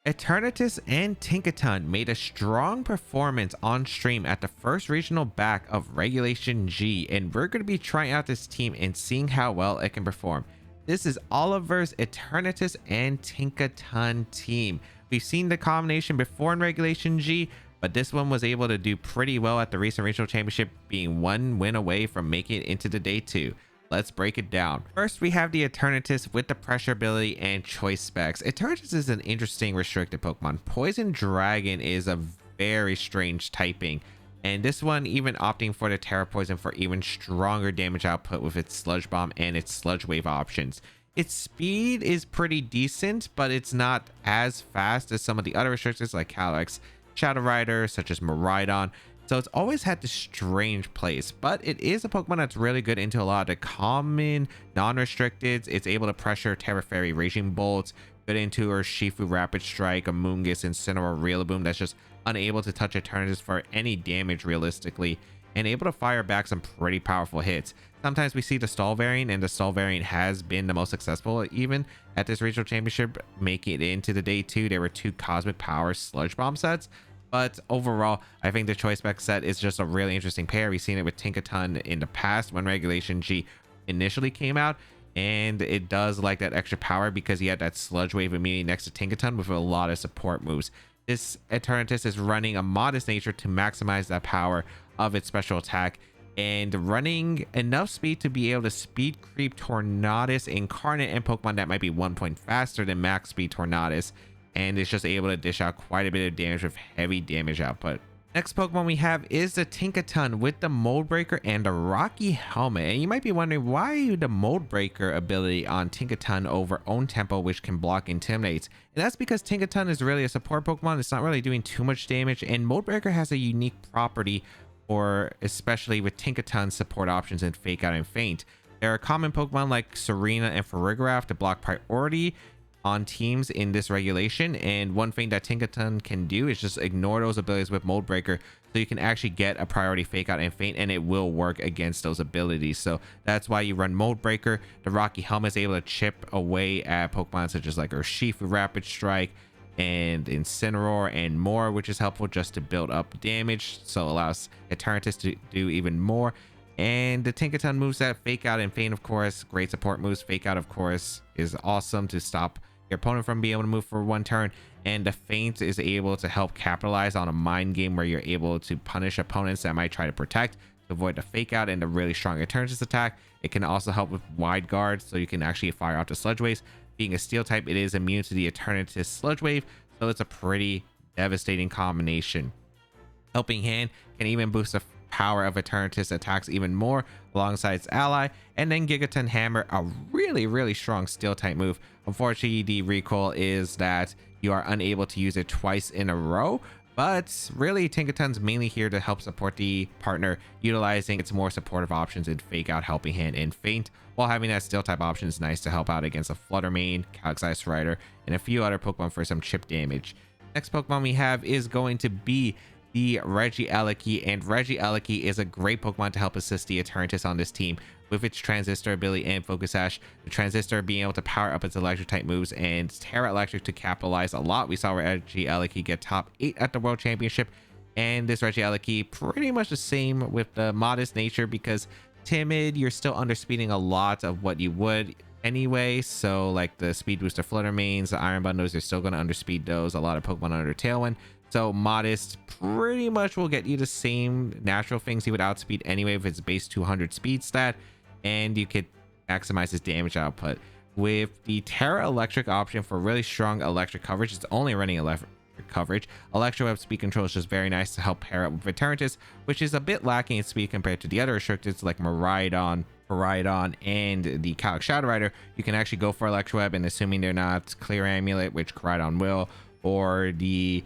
Eternatus and Tinkaton made a strong performance on stream at the first regional back of Regulation G, and we're going to be trying out this team and seeing how well it can perform. This is Oliver's Eternatus and Tinkaton team. We've seen the combination before in Regulation G, but this one was able to do pretty well at the recent regional championship, being one win away from making it into the day 2. Let's break it down. First, we have the Eternatus with the pressure ability and choice specs. Eternatus is an interesting restricted Pokemon. Poison Dragon is a very strange typing, and this one even opting for the Terra Poison for even stronger damage output with its Sludge Bomb and its Sludge Wave options. Its speed is pretty decent, but it's not as fast as some of the other restrictors like Calyrex, Shadow Rider, such as Miraidon. So it's always had this strange place, but it is a Pokemon that's really good into a lot of the common non-restricteds. It's able to pressure Terra Fairy, Raging Bolts, good into Urshifu, Rapid Strike, Amoonguss, Incineroar, Rillaboom that's just unable to touch Eternatus for any damage realistically, and able to fire back some pretty powerful hits. Sometimes we see the stall variant, and the stall variant has been the most successful even at this regional championship, making it into the day 2. There were 2 Cosmic Power Sludge Bomb sets. But overall, I think the choice spec set is just a really interesting pair. We've seen it with Tinkaton in the past when Regulation G initially came out, and it does like that extra power because he had that Sludge Wave immediately next to Tinkaton with a lot of support moves. This Eternatus is running a Modest Nature to maximize that power of its special attack, and running enough speed to be able to speed creep Tornadus Incarnate and Pokemon that might be 1 point faster than max speed Tornadus, and it's just able to dish out quite a bit of damage with heavy damage output. Next Pokemon we have is the Tinkaton with the Mold Breaker and the Rocky Helmet. And you might be wondering why the Mold Breaker ability on Tinkaton over Own Tempo, which can block Intimidates. And that's because Tinkaton is really a support Pokemon. It's not really doing too much damage, and Mold Breaker has a unique property, or especially with Tinkaton's support options in Fake Out and Faint. There are common Pokemon like Serena and Farigiraf to block priority on teams in this regulation, and one thing that Tinkaton can do is just ignore those abilities with Mold Breaker, so you can actually get a priority Fake Out and Faint, and it will work against those abilities. So that's why you run Mold Breaker. The Rocky Helmet is able to chip away at Pokemon such as like Urshifu, Rapid Strike, and Incineroar and more, which is helpful just to build up damage, so allows Eternatus to do even more. And the Tinkaton moves that Fake Out and Faint, of course, great support moves. Fake Out, of course, is awesome to stop your opponent from being able to move for 1 turn, and the Feint is able to help capitalize on a mind game where you're able to punish opponents that might try to protect to avoid the Fake Out and the really strong Eternatus attack. It can also help with Wide Guard, so you can actually fire out the Sludge Waves. Being a Steel type, it is immune to the Eternatus Sludge Wave, so it's a pretty devastating combination. Helping Hand can even boost the power of Eternatus attacks even more alongside its ally. And then Gigaton Hammer, a really strong Steel type move. Unfortunately, the recoil is that you are unable to use it twice in a row, but really Tinkaton's mainly here to help support the partner, utilizing its more supportive options in Fake Out, Helping Hand, and Faint, while having that Steel type option is nice to help out against a Fluttermane, Calyrex Rider, and a few other Pokemon for some chip damage. Next Pokemon we have is going to be the Regieleki, and Regieleki is a great Pokemon to help assist the Eternatus on this team with its Transistor ability and Focus Sash. The Transistor being able to power up its electric type moves and Terra Electric to capitalize a lot. We saw Regieleki get top 8 at the World Championship, and this Regieleki pretty much the same with the Modest Nature, because timid, you're still underspeeding a lot of what you would anyway. So like the Speed Booster Fluttermanes, the Iron Bundles, you're still going to underspeed those. A lot of Pokemon under Tailwind. So Modest pretty much will get you the same natural things he would outspeed anyway with its base 200 speed stat, and you could maximize his damage output. With the Terra Electric option for really strong electric coverage, it's only running electric coverage. Electro Web speed control is just very nice to help pair up with Eternatus, which is a bit lacking in speed compared to the other restricteds like Miraidon, and the Calyrex Shadow Rider. You can actually go for Electro Web, and assuming they're not Clear Amulet, which Miraidon will, or the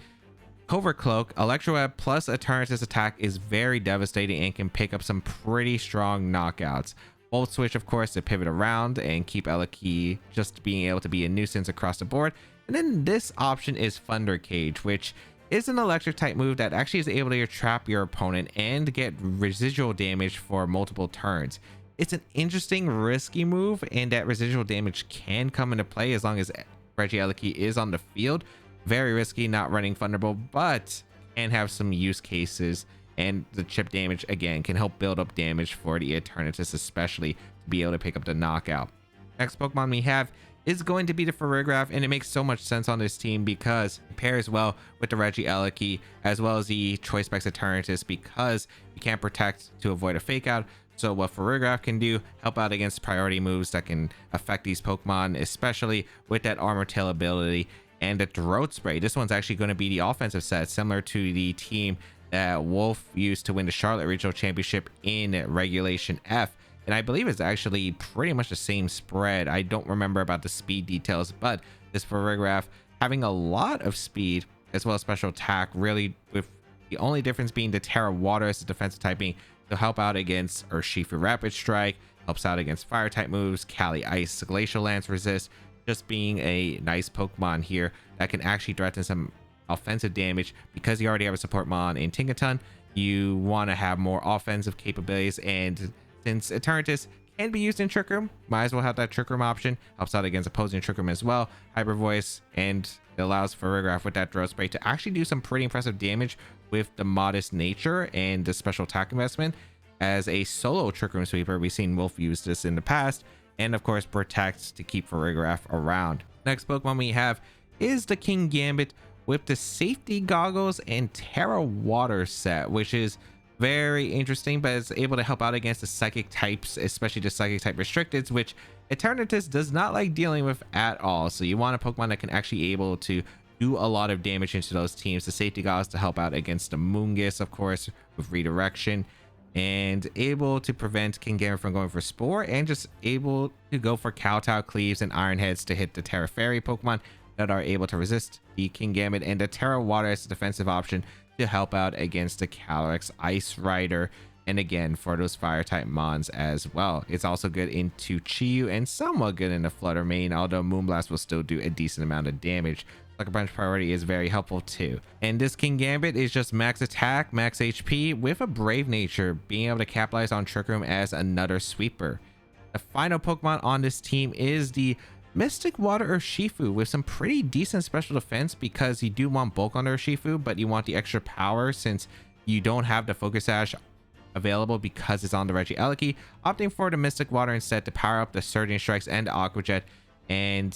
Covert Cloak, Electro Web plus Eternatus attack is very devastating and can pick up some pretty strong knockouts. Volt Switch, of course, to pivot around and keep Eleki just being able to be a nuisance across the board. And then this option is Thunder Cage, which is an electric type move that actually is able to trap your opponent and get residual damage for multiple turns. It's an interesting, risky move, and that residual damage can come into play as long as Regieleki is on the field. Very risky not running Thunderbolt, but can have some use cases, and the chip damage again can help build up damage for the Eternatus, especially to be able to pick up the knockout. Next Pokemon we have is going to be the Farigiraf, and it makes so much sense on this team because it pairs well with the Regieleki as well as the Choice Specs Eternatus, because you can't protect to avoid a fake out. So what Farigiraf can do, help out against priority moves that can affect these Pokemon, especially with that Armor Tail ability. And the Throat Spray, this one's actually going to be the offensive set, similar to the team that Wolf used to win the Charlotte Regional Championship in Regulation F. And I believe it's actually pretty much the same spread. I don't remember about the speed details, but this Farigiraf having a lot of speed as well as special attack, really with the only difference being the Terra Water as the defensive typing to help out against Urshifu Rapid Strike, helps out against fire type moves, Kali Ice, Glacial Lance resist, just being a nice Pokemon here that can actually threaten some offensive damage. Because you already have a support mon in Tinkaton, you want to have more offensive capabilities, and since Eternatus can be used in Trick Room, might as well have that Trick Room option. Helps out against opposing Trick Room as well. Hyper Voice, and it allows Farigiraf with that Throat Spray to actually do some pretty impressive damage with the modest nature and the special attack investment. As a solo Trick Room sweeper, we've seen Wolf use this in the past, and of course protects to keep Farigiraf around. Next Pokemon we have is the King Gambit with the Safety Goggles and Terra Water set, which is very interesting, but it's able to help out against the psychic types, especially the psychic type restricteds, which Eternatus does not like dealing with at all. So you want a Pokemon that can actually able to do a lot of damage into those teams. The Safety Goggles to help out against the Moongus, of course, with redirection, and able to prevent King Gambit from going for Spore, and just able to go for Kowtow, Cleaves, and Iron Heads to hit the Terra Fairy Pokemon that are able to resist the King Gambit, and the Terra Water as a defensive option to help out against the Calyrex Ice Rider, and again for those fire type mons as well. It's also good into Chiyu and somewhat good in the Flutter Mane, although Moonblast will still do a decent amount of damage. Sucker Punch priority is very helpful too. And this King Gambit is just max attack, max HP with a Brave Nature, being able to capitalize on Trick Room as another sweeper. The final Pokemon on this team is the Mystic Water Urshifu with some pretty decent special defense, because you do want bulk on Urshifu, but you want the extra power since you don't have the Focus Sash available because it's on the Regieleki, opting for the Mystic Water instead to power up the Surging Strikes and the Aqua Jet. And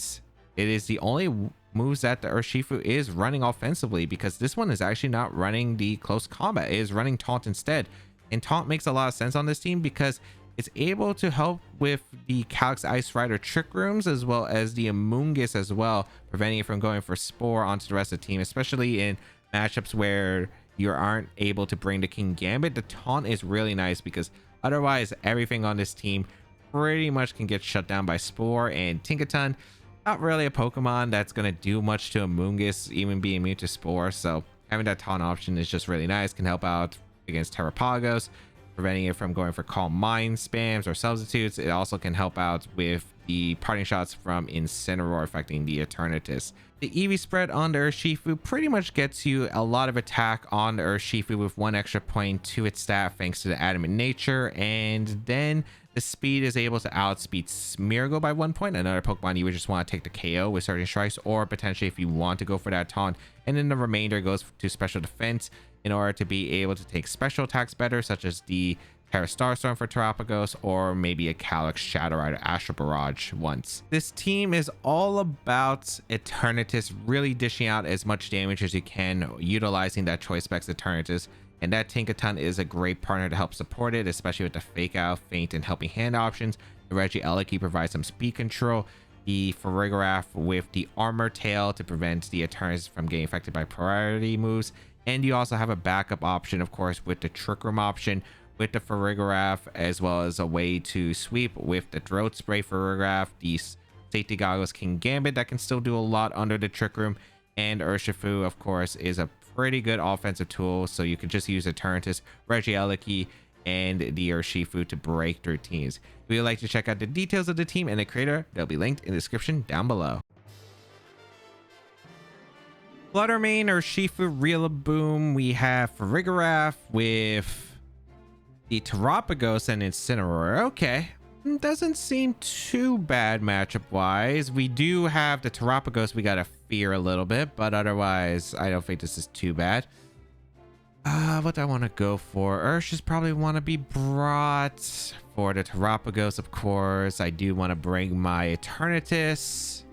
it is the only moves that the Urshifu is running offensively, because this one is actually not running the close combat, it is running Taunt instead. And Taunt makes a lot of sense on this team because it's able to help with the Calyrex Ice Rider Trick Rooms as well as the Amoonguss as well, preventing it from going for Spore onto the rest of the team, especially in matchups where you aren't able to bring the King Gambit. The Taunt is really nice because otherwise everything on this team pretty much can get shut down by Spore, and Tinkaton, not really a Pokemon that's going to do much to Amoonguss, even being immune to Spore, so having that Taunt option is just really nice, can help out against Terrapagos, preventing it from going for Calm Mind spams or substitutes. It also can help out with the parting shots from Incineroar affecting the Eternatus. The EV spread on the Urshifu pretty much gets you a lot of attack on the Urshifu with 1 extra point to its stat thanks to the Adamant Nature, and then the speed is able to outspeed Smeargle by 1 point, another Pokemon you would just want to take the KO with Surging Strikes, or potentially if you want to go for that Taunt, and then the remainder goes to special defense in order to be able to take special attacks better, such as the Terra Starstorm for Terrapagos, or maybe a Calyrex Shadow Rider Astral Barrage once. This team is all about Eternatus really dishing out as much damage as you can, utilizing that Choice Specs Eternatus, and that Tinkaton is a great partner to help support it, especially with the Fake Out, Feint, and Helping Hand options. The Regieleki provides some speed control, the Farigiraf with the Armor Tail to prevent the Eternatus from getting affected by priority moves, and you also have a backup option, of course, with the Trick Room option with the Farigiraf, as well as a way to sweep with the Throat Spray Farigiraf, the Safety Goggles King Gambit that can still do a lot under the Trick Room, and Urshifu, of course, is a pretty good offensive tool, so you can just use Eternatus, Regieleki, and the Urshifu to break through teams. If you'd like to check out the details of the team and the creator, they'll be linked in the description down below. Fluttermane, Urshifu, Rillaboom, we have Farigiraf with the Terrapagos and Incineroar. Okay, doesn't seem too bad matchup wise. We do have the Terrapagos, we got a fear a little bit, but otherwise I don't think this is too bad. What do I want to go for? Urshifu's probably want to be brought. For the Terapagos, of course. I do want to bring my Eternatus.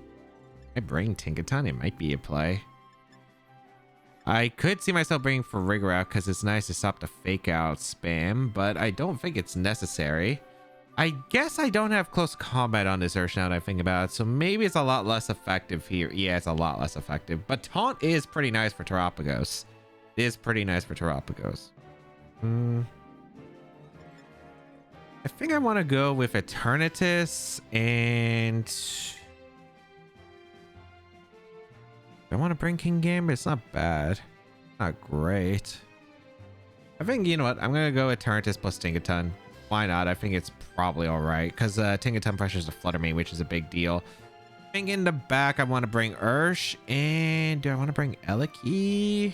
I bring Tinkaton. It might be a play. I could see myself bringing Farigger out because it's nice to stop the fake out spam, but I don't think it's necessary. I guess I don't have close combat on this Urshifu now that I think about it, so maybe it's a lot less effective here. Yeah, it's a lot less effective, but Taunt is pretty nice for Terapagos. It is pretty nice for Terapagos. I think I want to go with Eternatus and... I want to bring King Gambit. It's not bad. Not great. I think, you know what? I'm going to go Eternatus plus Tinkaton. Why not? I think it's probably all right. Because Tinkaton pressures the Flutter Mane, which is a big deal. I think in the back, I want to bring Ursh. And do I want to bring LAIC?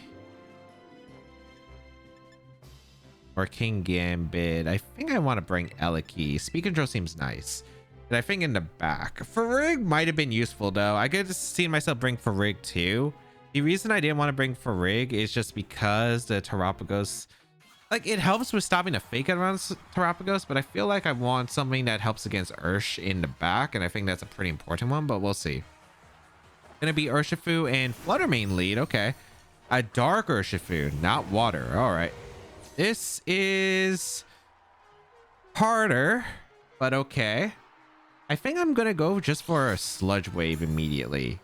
Or King Gambit? I think I want to bring LAIC. Speed Control seems nice. But I think in the back, Farigger might have been useful though. I could have seen myself bring Farigger too. The reason I didn't want to bring Farigger is just because the Terapagos, like, it helps with stopping the fake out around Terapagos, but I feel like I want something that helps against Ursh in the back, and I think that's a pretty important one, but we'll see. Gonna be Urshifu and Flutter Mane lead. Okay, a dark Urshifu, not water. All right, this is harder, but okay. I think I'm going to go just for a Sludge Wave immediately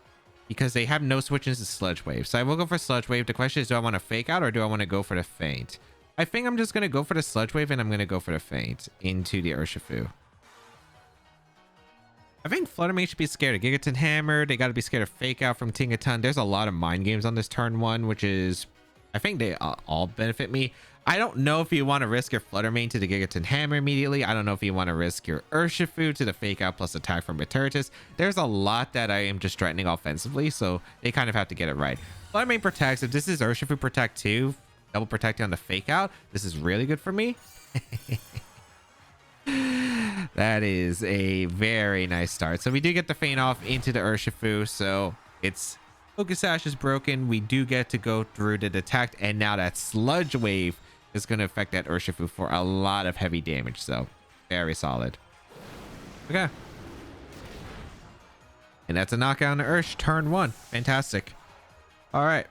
because they have no switches to Sludge Wave. So I will go for Sludge Wave. The question is, do I want to fake out or do I want to go for the feint? I think I'm just going to go for the Sludge Wave and I'm going to go for the feint into the Urshifu. I think Flutter Mane should be scared of Gigaton Hammer. They got to be scared of fake out from Tinkaton. There's a lot of mind games on this turn one, which is, I think they all benefit me. I don't know if you want to risk your Flutter Mane to the Gigaton Hammer immediately. I don't know if you want to risk your Urshifu to the fake out plus attack from Eternatus. There's a lot that I am just threatening offensively, so they kind of have to get it right. Flutter Mane protects. If this is Urshifu protect too, double protecting on the fake out, this is really good for me. That is a very nice start. So we do get the feint off into the Urshifu, so it's Focus Sash is broken. We do get to go through the detect, and now that Sludge Wave is going to affect that Urshifu for a lot of heavy damage. So very solid. Okay. And that's a knockout on the Ursh, turn one. Fantastic. All right.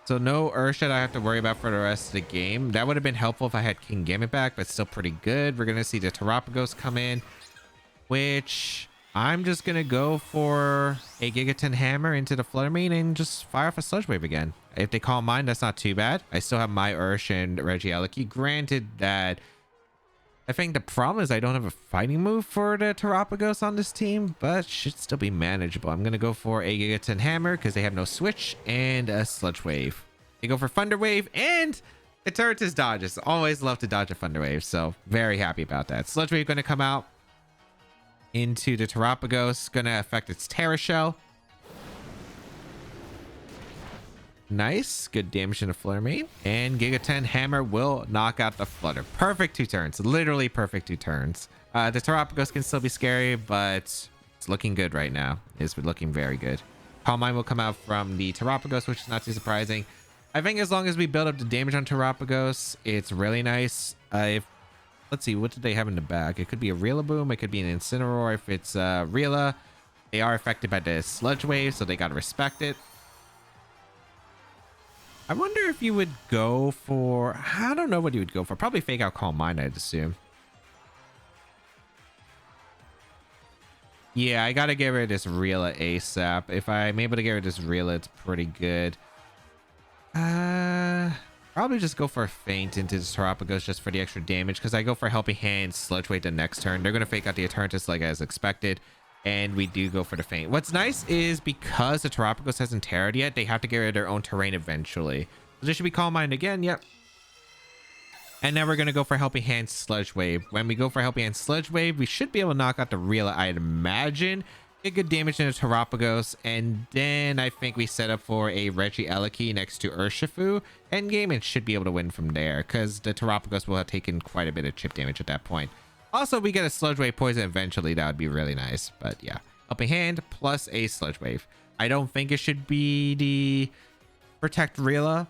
So no Ursh that I have to worry about for the rest of the game. That would have been helpful if I had King Gambit back, but still pretty good. We're going to see the Terapagos come in, which I'm just going to go for a Gigaton Hammer into the Flutter Mane and just fire off a Sludge Wave again. If they call mine, that's not too bad. I still have my Ursh and LAIC. Granted that I think the problem is I don't have a fighting move for the Terapagos on this team, but should still be manageable. I'm going to go for a Gigaton Hammer because they have no switch and a Sludge Wave. They go for Thunder Wave and Eternatus dodges. Always love to dodge a Thunder Wave, so very happy about that. Sludge Wave going to come out into the Terapagos, going to affect its Terra Shell. Nice, good damage in the Flutter Mane, and Gigaton Hammer will knock out the Flutter. Perfect 2 turns, literally perfect 2 turns. The Terapagos can still be scary, but it's looking good right now. It's looking very good. Calm Mind will come out from the Terapagos, which is not too surprising. I think as long as we build up the damage on Terapagos, it's really nice. Let's see, what did they have in the back? It could be a Rillaboom, it could be an Incineroar. If it's Rilla, they are affected by the Sludge Wave, so they gotta respect it. I wonder if you would go for, I don't know what you would go for. Probably fake out Calm Mind, I'd assume. Yeah, I gotta get rid of this Rilla ASAP. If I'm able to get rid of this Rilla, it's pretty good. Probably just go for a feint into the Terapagos just for the extra damage, because I go for Helping Hand, Sludge Wave the next turn. They're gonna fake out the Eternatus like as expected. And we do go for the feint. What's nice is because the Terapagos hasn't terrored yet, they have to get rid of their own terrain eventually. So this should be Calm Mind again. Yep. And now we're going to go for Helping Hand Sludge Wave. When we go for Helping Hand Sludge Wave, we should be able to knock out the Rilla, I'd imagine. Get good damage in the Terapagos. And then I think we set up for a LAIC next to Urshifu. Endgame, and should be able to win from there, because the Terapagos will have taken quite a bit of chip damage at that point. Also, we get a Sludge Wave poison eventually. That would be really nice. But yeah, Helping Hand plus a Sludge Wave. I don't think it should be the Protect Rila.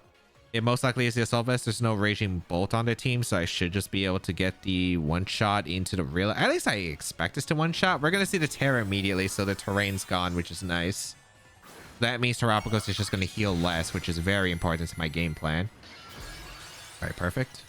It most likely is the Assault Vest. There's no Raging Bolt on the team, so I should just be able to get the one-shot into the Rila. At least I expect us to one-shot. We're going to see the Terra immediately, so the terrain's gone, which is nice. That means Terapagos is just going to heal less, which is very important to my game plan. All right, perfect.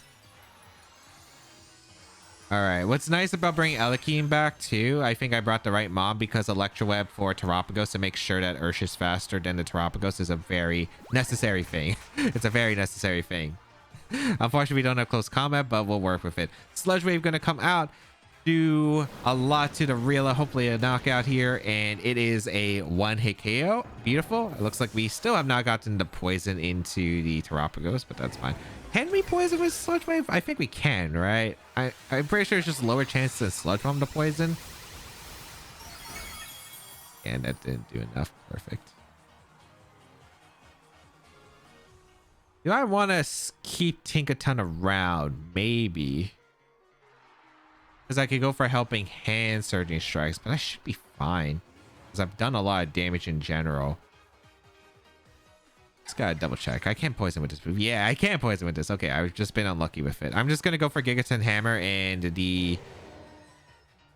All right, what's nice about bringing Elekeen back too, I think I brought the right mob, because Electroweb for Terapagos to make sure that Ursh is faster than the Terapagos is a very necessary thing. It's a very necessary thing. Unfortunately, we don't have close combat, but we'll work with it. Sludge Wave going to come out, do a lot to the Rila, hopefully a knockout here, and it is a one-hit KO. Beautiful. It looks like we still have not gotten the poison into the Terapagos, but that's fine. Can we poison with Sludge Wave? I think we can, right? I'm pretty sure it's just lower chance than Sludge Bomb to poison. And that didn't do enough. Perfect. Do I want to keep Tinkaton around? Maybe. Because I could go for Helping Hand Surging Strikes, but I should be fine. Because I've done a lot of damage in general. Just gotta double check. I can't poison with this move. Yeah, I can't poison with this. Okay, I've just been unlucky with it. I'm just gonna go for Gigaton Hammer and the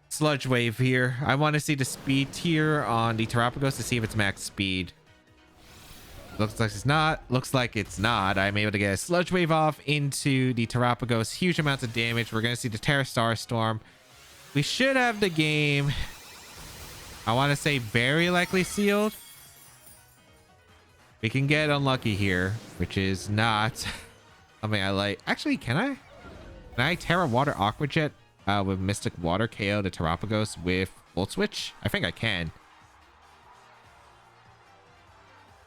Sludge Wave here. I want to see the speed tier on the Terapagos to see if it's max speed. Looks like it's not. Looks like it's not. I'm able to get a Sludge Wave off into the Terapagos. Huge amounts of damage. We're gonna see the Terra Star Storm. We should have the game. I want to say very likely sealed. We can get unlucky here, which is not something I like. Actually, can I Terra Water Aqua Jet with Mystic Water KO the Terapagos with Volt Switch? I think I can.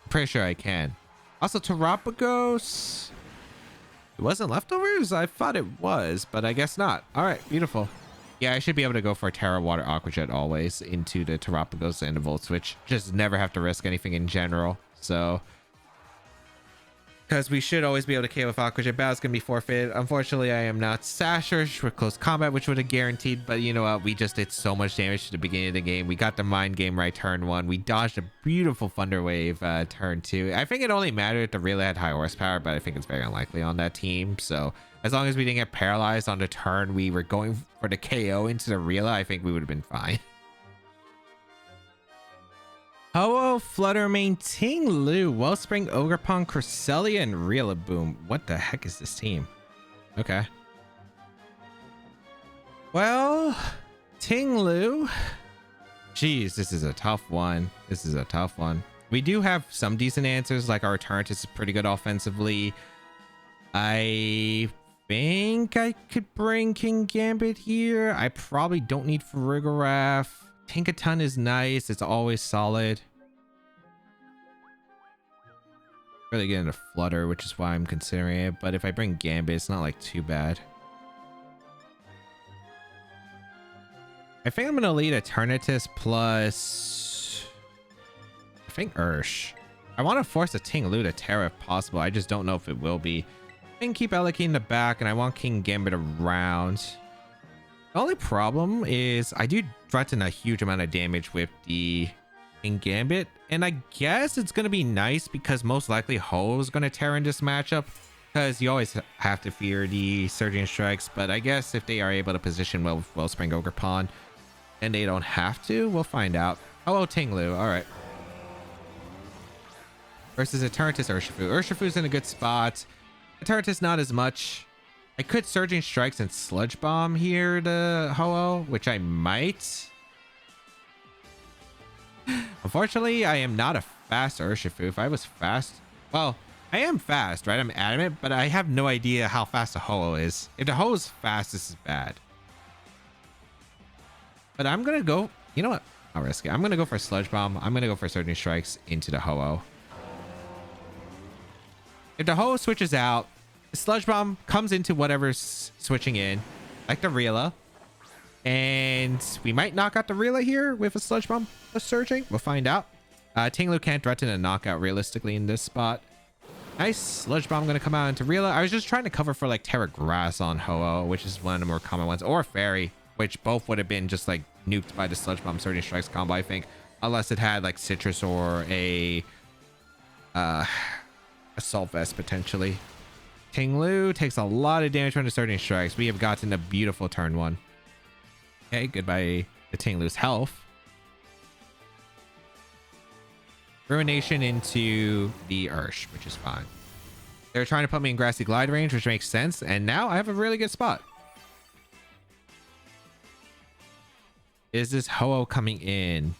I'm pretty sure I can. Also, Terapagos, it wasn't leftovers? I thought it was, but I guess not. All right, beautiful. Yeah, I should be able to go for Terra Water Aqua Jet always into the Terapagos and the Volt Switch. Just never have to risk anything in general. So, because we should always be able to KO with Aqua Jet. Battle's gonna be forfeited. Unfortunately, I am not Sashers for close combat, which would have guaranteed. But you know what? We just did so much damage at the beginning of the game. We got the Mind Game right turn 1. We dodged a beautiful Thunder Wave turn 2. I think it only mattered if the relay had high horsepower, but I think it's very unlikely on that team. So as long as we didn't get paralyzed on the turn we were going for the KO into the relay, I think we would have been fine. Ho-Oh, Fluttermane, Ting Lu, Wellspring, Ogerpon, Cresselia, and Rillaboom. What the heck is this team? Okay. Well, Ting Lu. Jeez, this is a tough one. This is a tough one. We do have some decent answers, like our Eternatus is pretty good offensively. I think I could bring King Gambit here. I probably don't need Farigiraf. Tinkaton is nice. It's always solid. Really getting a Flutter, which is why I'm considering it. But if I bring Gambit, it's not like too bad. I think I'm gonna lead Eternatus plus, I think, Ursh. I want to force a Ting Lu to Terra if possible. I just don't know if it will be. I can keep Elekeen in the back, and I want King Gambit around. The only problem is I do threaten a huge amount of damage with the King Gambit, and I guess it's going to be nice because most likely Ho is going to Terra in this matchup, because you always have to fear the Surging Strikes, but I guess if they are able to position well with Wellspring Ogerpon, then they don't have to. We'll find out. Hello, Ting Lu. All right. Versus Eternatus Urshifu. Urshifu's in a good spot. Eternatus not as much. I could Surging Strikes and Sludge Bomb here to Ho-Oh, which I might. Unfortunately, I am not a fast Urshifu. If I was fast, well, I am fast, right? I'm adamant, but I have no idea how fast a Ho-Oh is. If the Ho-Oh is fast, this is bad. But I'm going to go, you know what? I'll risk it. I'm going to go for Sludge Bomb. I'm going to go for Surging Strikes into the Ho-Oh. If the Ho-Oh switches out, Sludge Bomb comes into whatever's switching in, like the Rila. And we might knock out the Rila here with a Sludge Bomb surging. We'll find out. Ting Lu can't threaten a knockout realistically in this spot. Nice. Sludge Bomb going to come out into Rila. I was just trying to cover for like Terra Grass on Ho-Oh, which is one of the more common ones. Or Fairy, which both would have been just like nuked by the Sludge Bomb Surging Strikes combo, I think. Unless it had like citrus or a assault vest potentially. Tinglu takes a lot of damage when starting strikes. We have gotten a beautiful turn 1. Okay, goodbye to Tinglu's health. Ruination into the Ursh, which is fine. They're trying to put me in grassy glide range, which makes sense. And now I have a really good spot. Is this Ho-Oh coming in?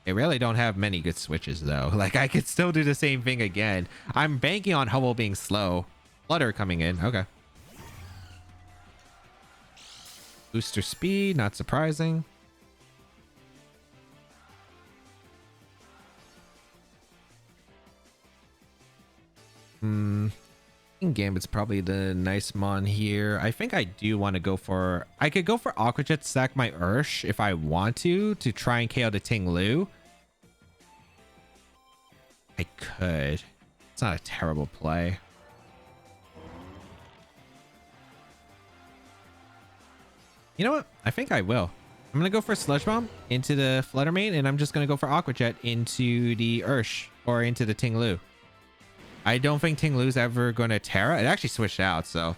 They really don't have many good switches though. Like I could still do the same thing again. I'm banking on Ho-Oh being slow. Flutter coming in. Okay. Booster speed, not surprising. Gambit's probably the nice mon here. I think I do want to go for... I could go for Aqua Jet, sack my Ursh if I want to try and KO the Tinglu. I could. It's not a terrible play. You know what? I think I will. I'm going to go for Sludge Bomb into the Flutter Mane, and I'm just going to go for Aqua Jet into the Ursh or into the Tinglu. I don't think Tinglu's ever going to Terra. It actually switched out, so...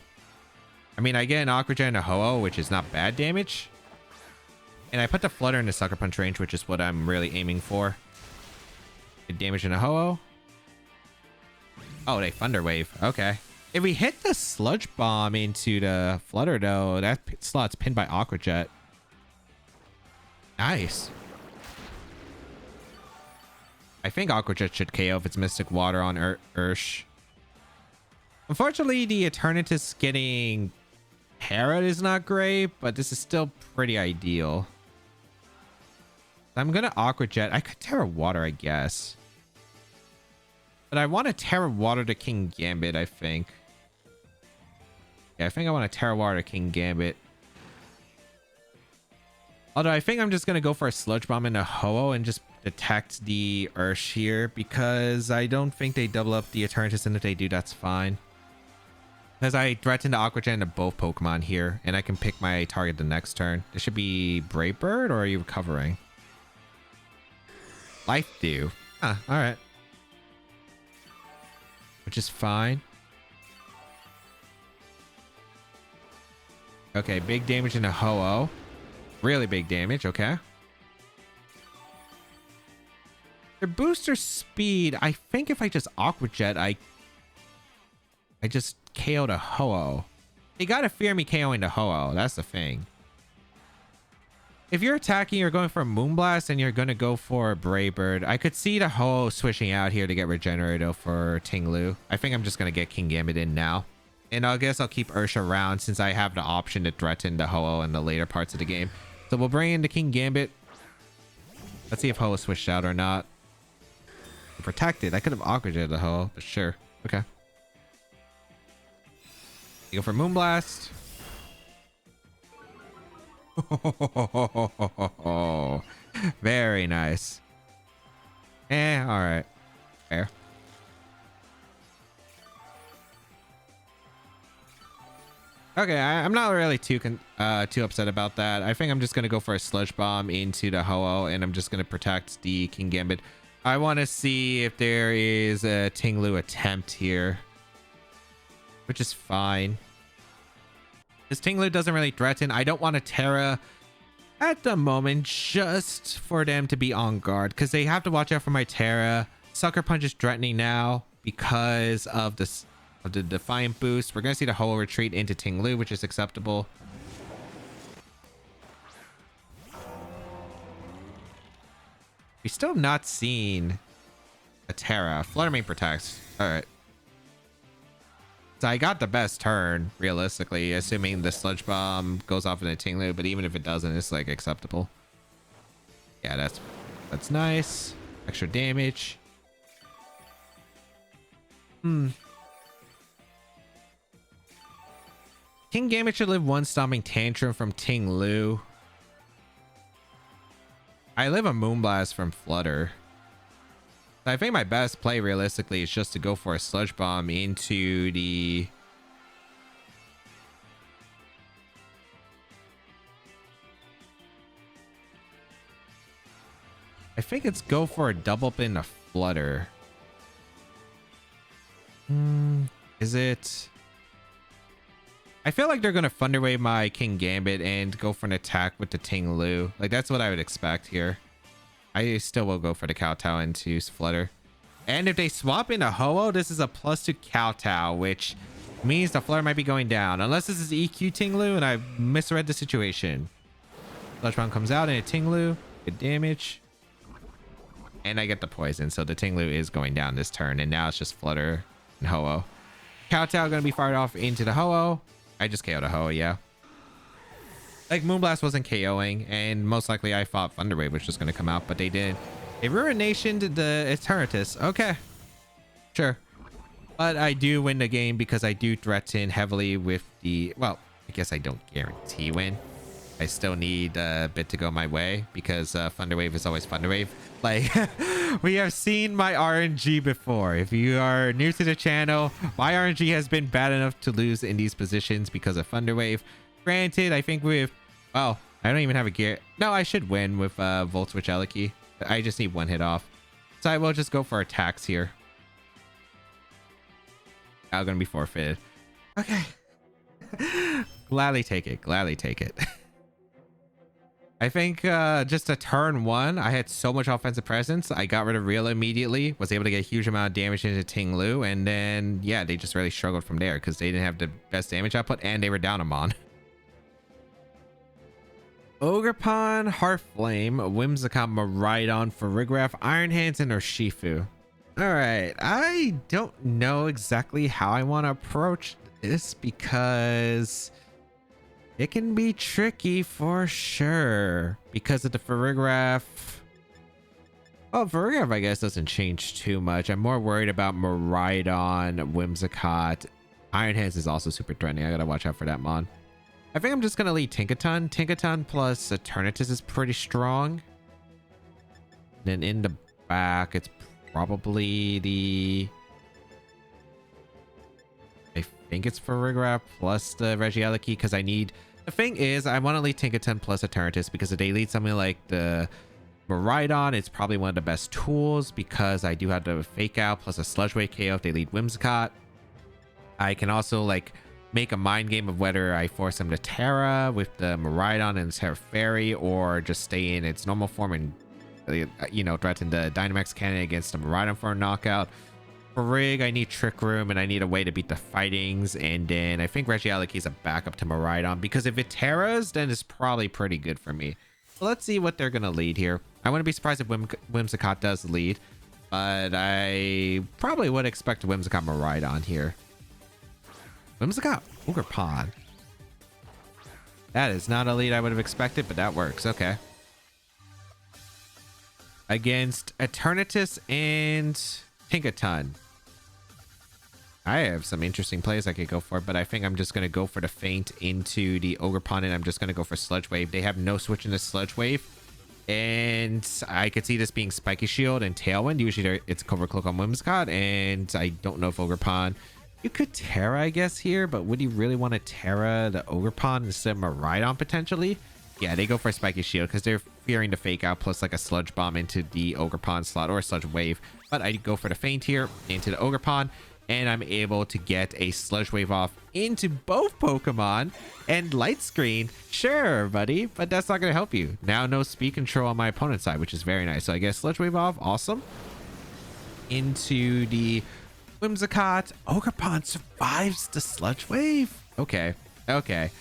I mean, I get an Aqua Jet and a Ho-Oh, which is not bad damage. And I put the Flutter in the Sucker Punch range, which is what I'm really aiming for. Good damage in a Ho-Oh. Oh, they Thunder Wave. Okay. If we hit the Sludge Bomb into the Flutter, though, that slot's pinned by Aqua Jet. Nice. I think Aqua Jet should KO if it's Mystic Water on Ursh. Unfortunately, the Eternatus getting Terra is not great, but this is still pretty ideal. I'm going to Aqua Jet. I could Terra Water, I guess. But I want to Terra Water to King Gambit, I think. Yeah, I think I want to Terra Water to King Gambit. Although I think I'm just going to go for a Sludge Bomb and a Ho-Oh and just detect the Ursh here, because I don't think they double up the Eternatus, and if they do, that's fine. Because I threatened the Aqua Jet into both Pokemon here, and I can pick my target the next turn. This should be Brave Bird, or are you recovering? Life Dew. Huh, alright. Which is fine. Okay, big damage in a Ho-Oh. Really big damage, okay. Their booster speed, I think if I just Aqua Jet, I just KO'd a Ho-Oh. They gotta fear me KOing the Ho-Oh, that's the thing. If you're attacking, you're going for a Moonblast, and you're gonna go for a Brave Bird. I could see the Ho-Oh switching out here to get Regenerato for Tinglu. I think I'm just gonna get King Gambit in now. And I guess I'll keep Ursh around since I have the option to threaten the Ho-Oh in the later parts of the game. So we'll bring in the King Gambit. Let's see if Ho-Oh switched out or not. Protected. I could have Aqua Jetted the Ho-Oh, but sure. Okay. You go for Moonblast. Very nice. Alright. Fair. Okay, I'm not really too upset about that. I think I'm just going to go for a Sludge Bomb into the Ho-Oh, and I'm just going to protect the King Gambit. I want to see if there is a Tinglu attempt here, which is fine. This Tinglu doesn't really threaten. I don't want to Terra at the moment, just for them to be on guard, because they have to watch out for my Terra. Sucker Punch is threatening now because of this. Of the Defiant boost. We're going to see the Ho-Oh retreat into Tinglu, which is acceptable. We still have not seen a Terra. Flutter Mane protects. Alright. So I got the best turn, realistically, assuming the Sludge Bomb goes off in a Tinglu, but even if it doesn't, it's like acceptable. Yeah, that's nice. Extra damage. King Gambit should live one Stomping Tantrum from Tinglu. I live a Moonblast from Flutter. I think my best play realistically is just to go for a Sludge Bomb into the... I think it's go for a double up in a flutter. Is it? I feel like they're gonna Thunder Wave my King Gambit and go for an attack with the Ting Lu. Like that's what I would expect here. I still will go for the Kowtow into Flutter. And if they swap into Ho-Oh, this is a +2 Kowtow, which means the Flutter might be going down. Unless this is EQ Ting Lu and I misread the situation. Sludge Bomb comes out and a Ting Lu. Good damage. And I get the poison, so the Ting Lu is going down this turn. And now it's just Flutter and Ho-Oh. Kowtow gonna be fired off into the Ho-Oh. I just KO'd a Ho-Oh, yeah. Like Moonblast wasn't KOing, and most likely I thought Thunder Wave was just gonna come out, but they did. They Ruinationed the Eternatus. Okay. Sure. But I do win the game because I do threaten heavily with the... Well, I guess I don't guarantee win. I still need a bit to go my way because Thunder Wave is always Thunder Wave. Like, we have seen my RNG before. If you are new to the channel, my RNG has been bad enough to lose in these positions because of Thunder Wave. Granted, I think with... Well, I don't even have a gear. No, I should win with Volt Switch Eliki. I just need one hit off. So I will just go for attacks here. I'm going to be forfeited. Okay. Gladly take it. Gladly take it. I think just a turn one, I had so much offensive presence. I got rid of Real immediately. Was able to get a huge amount of damage into Ting Lu. And then, yeah, they just really struggled from there because they didn't have the best damage output and they were down a Mon. Ogerpon, Heartflame, Whimsicott, Miraidon, Farigiraf, Iron Hands, and Urshifu. Alright, I don't know exactly how I want to approach this because it can be tricky for sure because of the Farigiraf. Oh, Farigiraf I guess doesn't change too much. I'm more worried about Miraidon, Whimsicott. Iron Hands is also super threatening. I gotta watch out for that Mon. I think I'm just going to lead Tinkaton. Tinkaton plus Eternatus is pretty strong. Then in the back, it's probably the... I think it's Farigiraf plus the Regieleki because I need... The thing is, I want to lead Tinkaton plus Eternatus because if they lead something like the Miraidon, it's probably one of the best tools because I do have the Fake Out plus a Sludge Wave KO if they lead Whimsicott. I can also like... make a mind game of whether I force him to Terra with the Miraidon and Terra Fairy or just stay in its normal form and, you know, threaten the Dynamax cannon against the Miraidon for a knockout. For Rig, I need Trick Room and I need a way to beat the Fightings. And then I think Regieleki is a backup to Miraidon because if it Terras, then it's probably pretty good for me. So let's see what they're going to lead here. I wouldn't be surprised if Whimsicott does lead, but I probably would expect Whimsicott Miraidon here. Whimsicott Ogerpon. That is not a lead I would have expected, but that works. Okay. Against Eternatus and Tinkaton. I have some interesting plays I could go for, but I think I'm just going to go for the feint into the Ogerpon, and I'm just going to go for Sludge Wave. They have no switch into Sludge Wave, and I could see this being Spiky Shield and Tailwind. Usually it's Cover Cloak on Whimsicott, and I don't know if Ogerpon... You could Terra, I guess, here, but would you really want to Terra the Ogerpon instead of Miraidon potentially? Yeah, they go for a Spiky Shield because they're fearing the Fake Out plus like a Sludge Bomb into the Ogerpon slot or a Sludge Wave. But I go for the feint here into the Ogerpon, and I'm able to get a Sludge Wave off into both Pokemon and Light Screen. Sure, buddy, but that's not going to help you. Now no speed control on my opponent's side, which is very nice. So I guess Sludge Wave off. Awesome. Into the... Whimsicott. Ogerpon survives the Sludge Wave. Okay. Okay.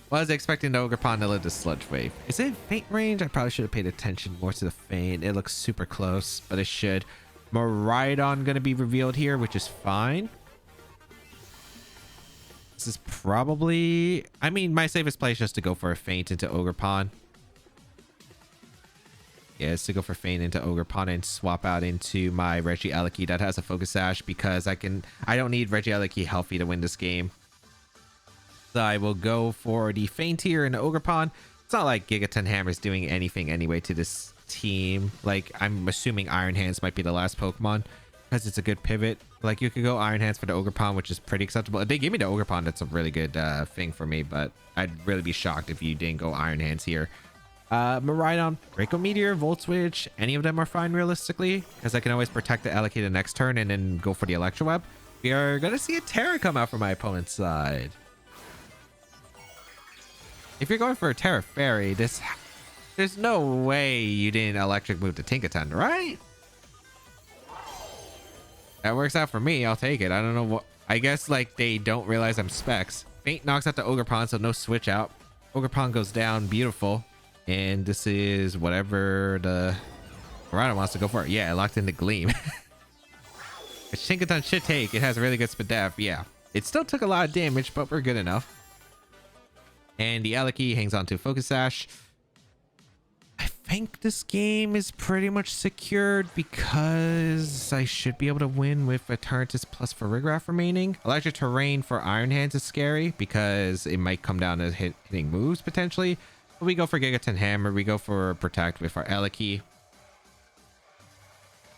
Was expecting the Ogerpon to live the Sludge Wave. Is it feint range? I probably should have paid attention more to the feint. It looks super close, but it should. Miraidon going to be revealed here, which is fine. This is probably... I mean, my safest play is just to go for a feint into Ogerpon. Yeah, it's to go for feint into Ogerpon and swap out into my Regieleki that has a Focus Sash because I don't need Regieleki healthy to win this game. So I will go for the feint here in Ogerpon. It's not like Gigaton Hammer is doing anything anyway to this team. Like, I'm assuming Iron Hands might be the last Pokemon because it's a good pivot. Like, you could go Iron Hands for the Ogerpon, which is pretty acceptable. If they give me the Ogerpon, that's a really good thing for me, but I'd really be shocked if you didn't go Iron Hands here. Miraidon, Draco Meteor, Volt Switch, any of them are fine realistically, because I can always protect the allocate the next turn and then go for the Electro Web. We are gonna see a Terra come out from my opponent's side. If you're going for a Terra Fairy, there's no way you didn't electric move the Tinkaton, right? That works out for me. I'll take it. I don't know what. I guess like they don't realize I'm specs. Faint knocks out the Ogerpon, so no switch out. Ogerpon goes down. Beautiful. And this is whatever the Miraidon wants to go for. Yeah, it locked into Gleam. Which Tinkaton should take. It has a really good SPDF. Yeah. It still took a lot of damage, but we're good enough. And the Aleki hangs on to Focus Sash. I think this game is pretty much secured because I should be able to win with Eternatus plus Farigiraf remaining. Electric Terrain for Iron Hands is scary because it might come down to hitting moves potentially. But we go for Gigaton Hammer. We go for Protect with our Aleki.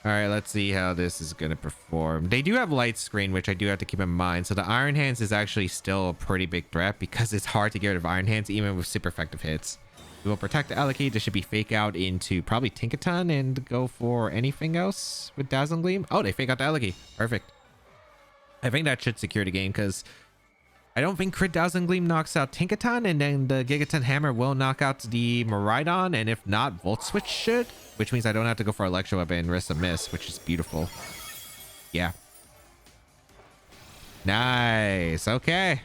All right, let's see how this is going to perform. They do have Light Screen, which I do have to keep in mind. So the Iron Hands is actually still a pretty big threat because it's hard to get rid of Iron Hands even with super effective hits. We will protect the Aleki. This should be fake out into probably Tinkaton and go for anything else with Dazzling Gleam. Oh, they fake out the Aleki. Perfect. I think that should secure the game because I don't think Crit Dazzling Gleam knocks out Tinkaton, and then the Gigaton Hammer will knock out the Miraidon, and if not, Volt Switch should, which means I don't have to go for Electro Web and risk a miss, which is beautiful. Yeah. Nice. Okay.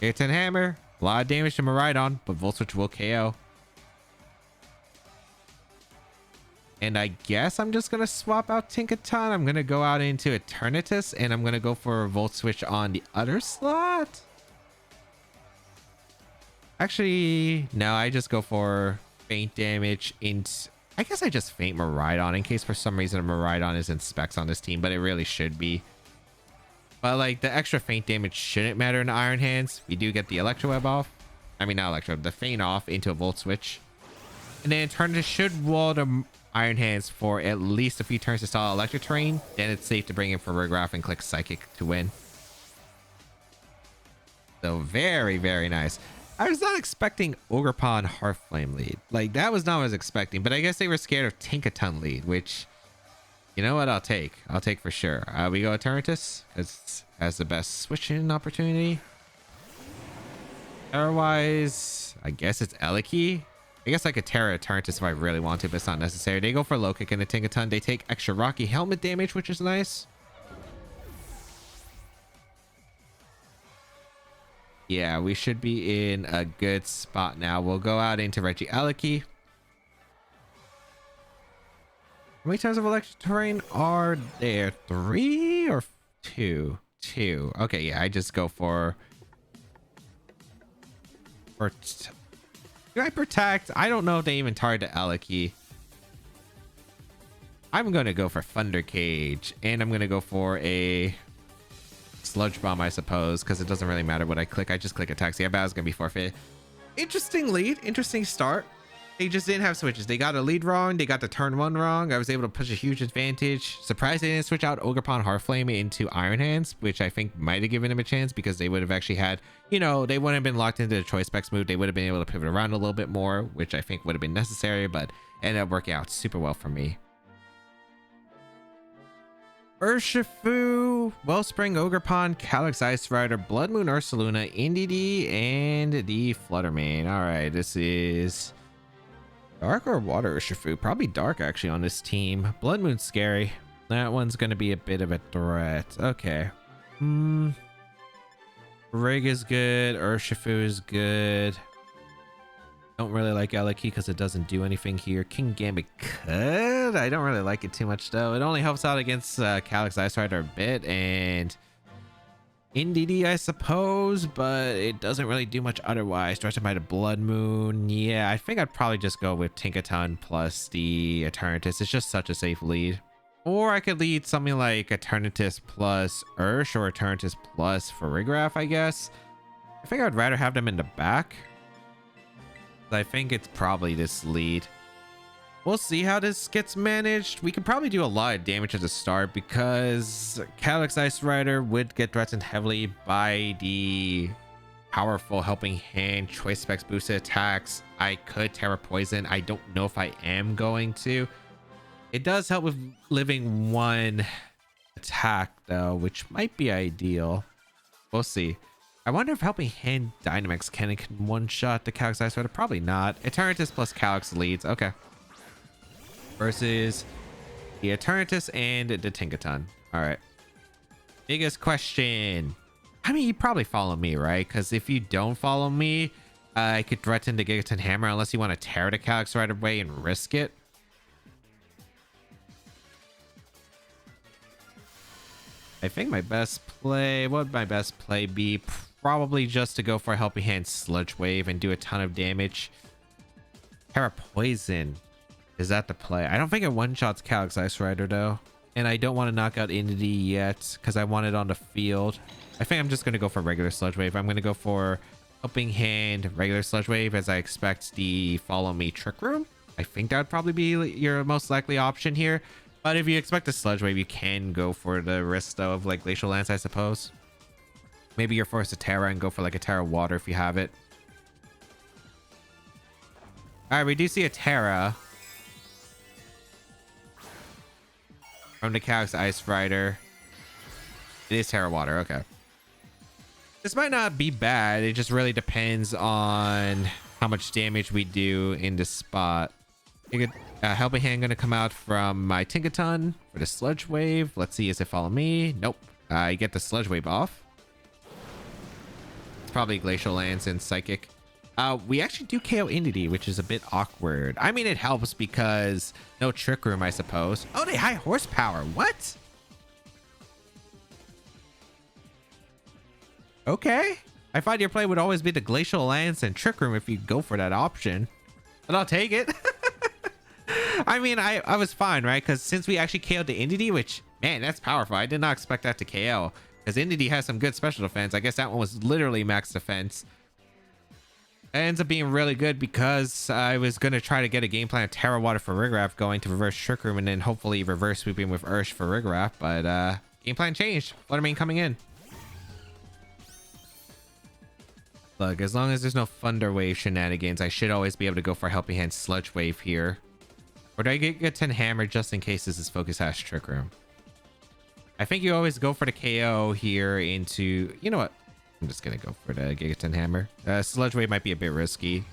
Gigaton Hammer. A lot of damage to Miraidon, but Volt Switch will KO. And I guess I'm just going to swap out Tinkaton. I'm going to go out into Eternatus, and I'm going to go for a Volt Switch on the other slot. Actually, no, I just go for faint damage. I guess I just faint Miraidon in case for some reason a Miraidon isn't specs on this team, but it really should be. But like the extra faint damage shouldn't matter in Iron Hands. We do get the Electro Web off. I mean, not Electro, the faint off into a Volt Switch. And then Eternatus should wall the Iron Hands for at least a few turns to stall Electric Terrain. Then it's safe to bring in for Farigiraf and click Psychic to win. So very, very nice. I was not expecting Ogerpon Heartflame lead. Like that was not what I was expecting, but I guess they were scared of Tinkaton lead, which, you know what, I'll take for sure. We go Eternatus because it has the best switching opportunity. Otherwise, I guess it's Aleki. I guess I could Terra Eternatus if I really want to, but it's not necessary. They go for low kick in the Tinkaton. They take extra Rocky Helmet damage, which is nice. Yeah, we should be in a good spot now. We'll go out into Reggie Aleki. How many times of electric terrain are there? 3 or 2? 2. Okay, yeah, I just go for do I protect? I don't know if they even target Aleki. I'm going to go for Thunder Cage, and I'm going to go for a Sludge Bomb, I suppose, because it doesn't really matter what I click. I just click attacks. Yeah, battle's going to be forfeit. Interesting lead. Interesting start. They just didn't have switches. They got a lead wrong. They got the turn 1 wrong. I was able to push a huge advantage. Surprised they didn't switch out Ogerpon Heartflame into Iron Hands, which I think might have given him a chance because they would have actually had, you know, they wouldn't have been locked into the Choice Specs move. They would have been able to pivot around a little bit more, which I think would have been necessary, but ended up working out super well for me. Urshifu, Wellspring, Ogerpon, Calyx Ice Rider, Blood Moon Ursaluna, Indeedee, and the Fluttermane. All right, this is Dark or Water Urshifu? Probably Dark actually on this team. Blood Moon's scary. That one's going to be a bit of a threat. Okay. Rig is good. Urshifu is good. Don't really like Aleki because it doesn't do anything here. King Gambit could. I don't really like it too much though. It only helps out against Calyx Ice Rider a bit and Indeedee, I suppose, but it doesn't really do much otherwise. Directed by the Blood Moon. Yeah, I think I'd probably just go with Tinkaton plus the Eternatus. It's just such a safe lead. Or I could lead something like Eternatus plus Ursh or Eternatus plus Farigiraf, I guess. I think I'd rather have them in the back. I think it's probably this lead. We'll see how this gets managed. We could probably do a lot of damage at the start because Calyx Ice Rider would get threatened heavily by the powerful Helping Hand, Choice Specs boosted attacks. I could Terra Poison. I don't know if I am going to. It does help with living 1 attack though, which might be ideal. We'll see. I wonder if Helping Hand Dynamax can one-shot the Calyx Ice Rider. Probably not. Eternatus plus Calyx leads. Okay. Versus the Eternatus and the Tinkaton. All right. Biggest question. I mean, you probably follow me, right? Because if you don't follow me, I could threaten the Gigaton Hammer unless you want to tear the Calyx right away and risk it. I think my best play, what would my best play be? Probably just to go for a Helping Hand Sludge Wave and do a ton of damage. Terra Poison. Is that the play? I don't think it one-shots Calyx Ice Rider though. And I don't want to knock out Entity yet because I want it on the field. I think I'm just going to go for regular Sludge Wave. I'm going to go for Helping Hand, regular Sludge Wave, as I expect the Follow Me Trick Room. I think that would probably be your most likely option here. But if you expect a Sludge Wave, you can go for the risk though of like Glacial Lance, I suppose. Maybe you're forced to Terra and go for like a Terra Water if you have it. All right, we do see a Terra from the Calyx Ice Rider. It is Terra Water. Okay. This might not be bad. It just really depends on how much damage we do in this spot. Helping Hand gonna come out from my Tinkaton for the Sludge Wave. Let's see, is it follow me? Nope. I get the Sludge Wave off. It's probably Glacial Lance and Psychic. We actually do KO Entity, which is a bit awkward. I mean, it helps because no Trick Room, I suppose. Oh, they high horsepower. What? Okay. I thought your play would always be the Glacial Lance and Trick Room if you go for that option. But I'll take it. I mean, I was fine, right? Because since we actually KO'd the Entity, which, man, that's powerful. I did not expect that to KO. Because Entity has some good special defense. I guess that one was literally max defense. It ends up being really good because I was going to try to get a game plan of Terra Water for Rigraff going to reverse Trick Room and then hopefully reverse sweeping with Ursh for Rigraff. But game plan changed. Fluttermane coming in. Look, as long as there's no Thunder Wave shenanigans, I should always be able to go for Helping Hand Sludge Wave here. Or do I get 10 Hammer just in case this is Focus Sash Trick Room? I think you always go for the KO here into... You know what? I'm just going to go for the Gigaton Hammer. Sludge Wave might be a bit risky.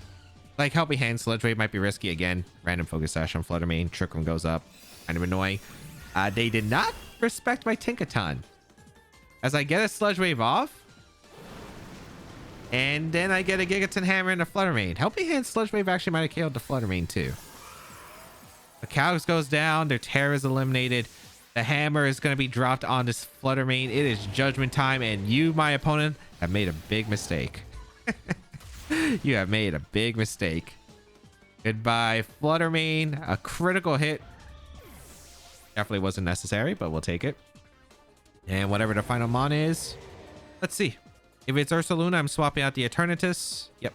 Like Helping Hand Sludge Wave might be risky again. Random Focus Sash on Fluttermane. Trick Room goes up. Kind of annoying. They did not respect my Tinkaton. As I get a Sludge Wave off. And then I get a Gigaton Hammer and a Fluttermane. Helping Hand Sludge Wave actually might have killed the Fluttermane too. The Calyx goes down. Their Terra is eliminated. The Hammer is going to be dropped on this Fluttermane. It is Judgment time. And you, my opponent, have made a big mistake. You have made a big mistake. Goodbye, Fluttermane. A critical hit. Definitely wasn't necessary, but we'll take it. And whatever the final mon is. Let's see. If it's Ursaluna, I'm swapping out the Eternatus. Yep.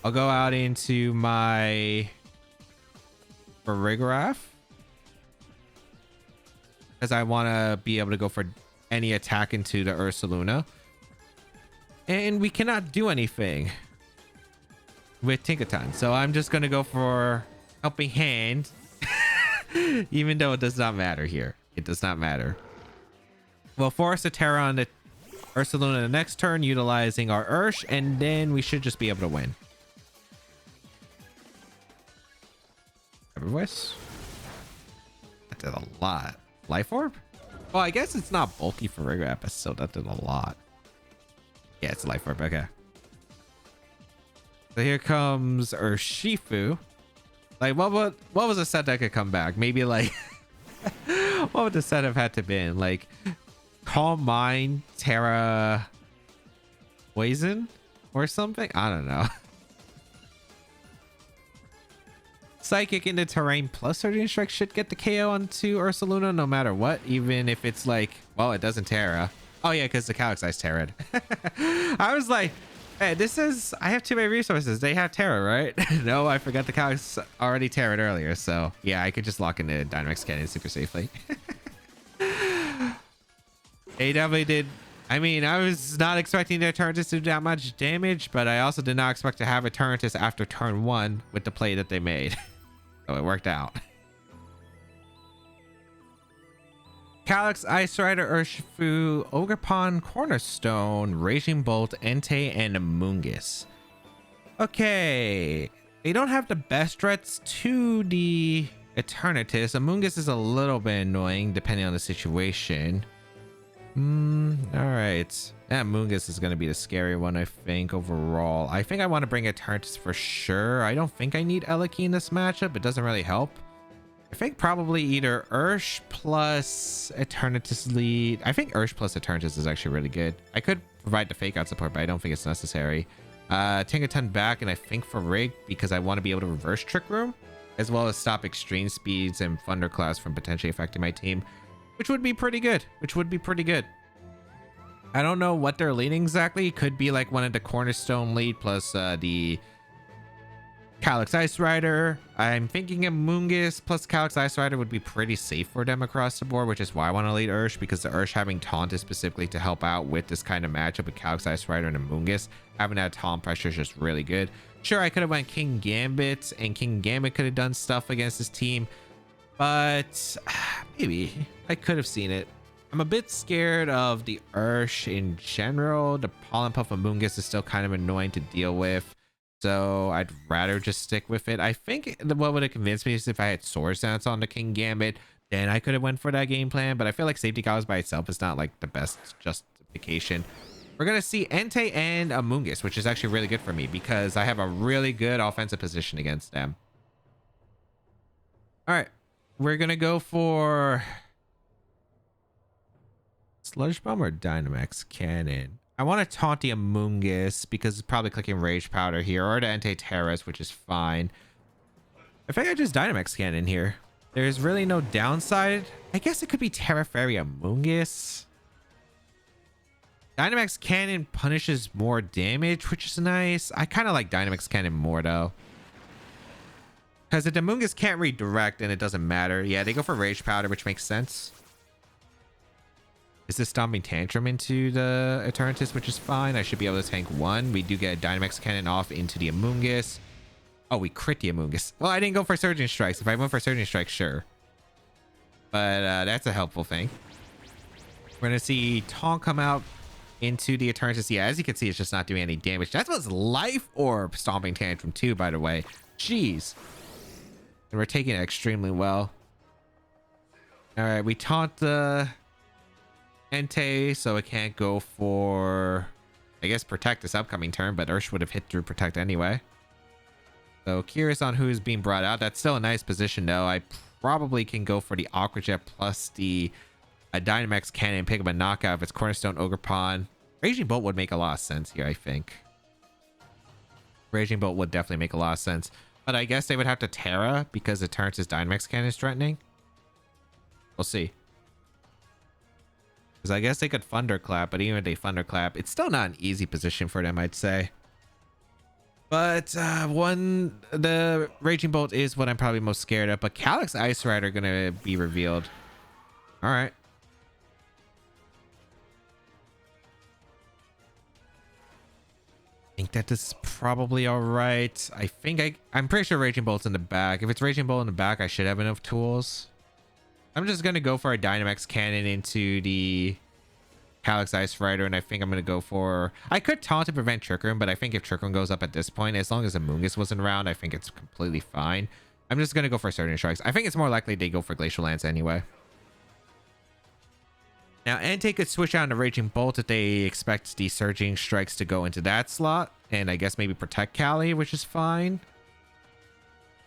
I'll go out into my Rigraff. Because I want to be able to go for any attack into the Ursaluna. And we cannot do anything with Tinkaton. So I'm just going to go for Helping Hand. Even though it does not matter here. It does not matter. We'll force a Terra on the Ursaluna the next turn, utilizing our Ursh, and then we should just be able to win. Voice. That did a lot. Life Orb? Well, I guess it's not bulky for Rigraff, so that did a lot. Yeah, it's Life Orb. Okay. So here comes Urshifu. Like, what was a set that could come back? Maybe like, what would the set have had to been? Like, Calm Mind, Terra Poison or something? I don't know. Psychic into Terrain plus Surging Strike should get the KO onto Ursaluna no matter what, even if it's like, well, it doesn't Terra. Oh yeah, because the Calyx Ice Terra'd. I was like, hey, this is, I have too many resources. They have Terra, right? No, I forgot the Calyx already Terra'd earlier. So yeah, I could just lock into Dynamax Cannon super safely. They definitely did I mean, I was not expecting the Eternatus to do that much damage, but I also did not expect to have Eternatus after turn 1 with the play that they made. So it worked out. Calyx, Ice Rider, Urshifu, Ogerpon, Cornerstone, Raging Bolt, Entei, and Amoonguss. Okay. They don't have the best threats to the Eternatus. Amoonguss is a little bit annoying depending on the situation. Alright. That Amoonguss is going to be the scary one, I think, overall. I think I want to bring Eternatus for sure. I don't think I need Eliki in this matchup. It doesn't really help. I think probably either Ursh plus Eternatus lead. I think Ursh plus Eternatus is actually really good. I could provide the fake out support, but I don't think it's necessary. Tinkaton back, and I think for Rig, because I want to be able to reverse Trick Room, as well as stop extreme speeds and Thunderclouds from potentially affecting my team, which would be pretty good. I don't know what they're leading exactly. Could be like one of the Cornerstone lead plus the Calyx Ice Rider. I'm thinking Amoonguss plus Calyx Ice Rider would be pretty safe for them across the board, which is why I want to lead Ursh, because the Ursh having Taunt is specifically to help out with this kind of matchup with Calyx Ice Rider and Amoonguss. Having that Taunt pressure is just really good. Sure, I could have went King Gambit, and King Gambit could have done stuff against this team, but maybe I could have seen it. I'm a bit scared of the Ursh in general. The Pollen Puff Amoonguss is still kind of annoying to deal with, so I'd rather just stick with it. I think what would have convinced me is if I had Swords Dance on the King Gambit, then I could have went for that game plan, but I feel like Safety Goggles by itself is not like the best justification. We're going to see Entei and Amoonguss, which is actually really good for me because I have a really good offensive position against them. All right, we're going to go for Sludge Bomb or Dynamax Cannon. I want to taunt the Amoonguss because it's probably clicking Rage Powder here, or the Entei Terras, which is fine. I think I just Dynamax Cannon here. There's really no downside. I guess it could be Terra Fairy Amoonguss. Dynamax Cannon punishes more damage, which is nice. I kind of like Dynamax Cannon more though, because if the Amoonguss can't redirect, then it doesn't matter. Yeah, they go for Rage Powder, which makes sense. Is this Stomping Tantrum into the Eternatus, which is fine. I should be able to tank one. We do get a Dynamax Cannon off into the Amoonguss. Oh, we crit the Amoonguss. Well, I didn't go for Surging Strikes. If I went for Surging Strikes, sure. But that's a helpful thing. We're going to see Taunt come out into the Eternatus. Yeah, as you can see, it's just not doing any damage. That was Life Orb Stomping Tantrum too, by the way. Jeez. And we're taking it extremely well. All right, we taunt the Entei, so it can't go for, I guess, Protect this upcoming turn, but Ursh would have hit through Protect anyway. So curious on who's being brought out. That's still a nice position though. I probably can go for the Aqua Jet plus the Dynamax Cannon and pick up a knockout if it's Cornerstone Ogerpon. Raging Bolt would make a lot of sense here, I think. Raging Bolt would definitely make a lot of sense. But I guess they would have to Terra because Eternatus Dynamax Cannon is threatening. We'll see. Because I guess they could Thunderclap, but even if they Thunderclap, it's still not an easy position for them, I'd say. But the Raging Bolt is what I'm probably most scared of. But Calyx Ice Rider going to be revealed. All right. I think that this is probably all right. I'm pretty sure Raging Bolt's in the back. If it's Raging Bolt in the back, I should have enough tools. I'm just going to go for a Dynamax Cannon into the Calyx Ice Rider, and I think I'm going to go for... I could Taunt to prevent Trick Room, but I think if Trick Room goes up at this point, as long as Amoonguss wasn't around, I think it's completely fine. I'm just going to go for Surging Strikes. I think it's more likely they go for Glacial Lance anyway. Now, Entei could switch out into Raging Bolt if they expect the Surging Strikes to go into that slot, and I guess maybe Protect Cali, which is fine.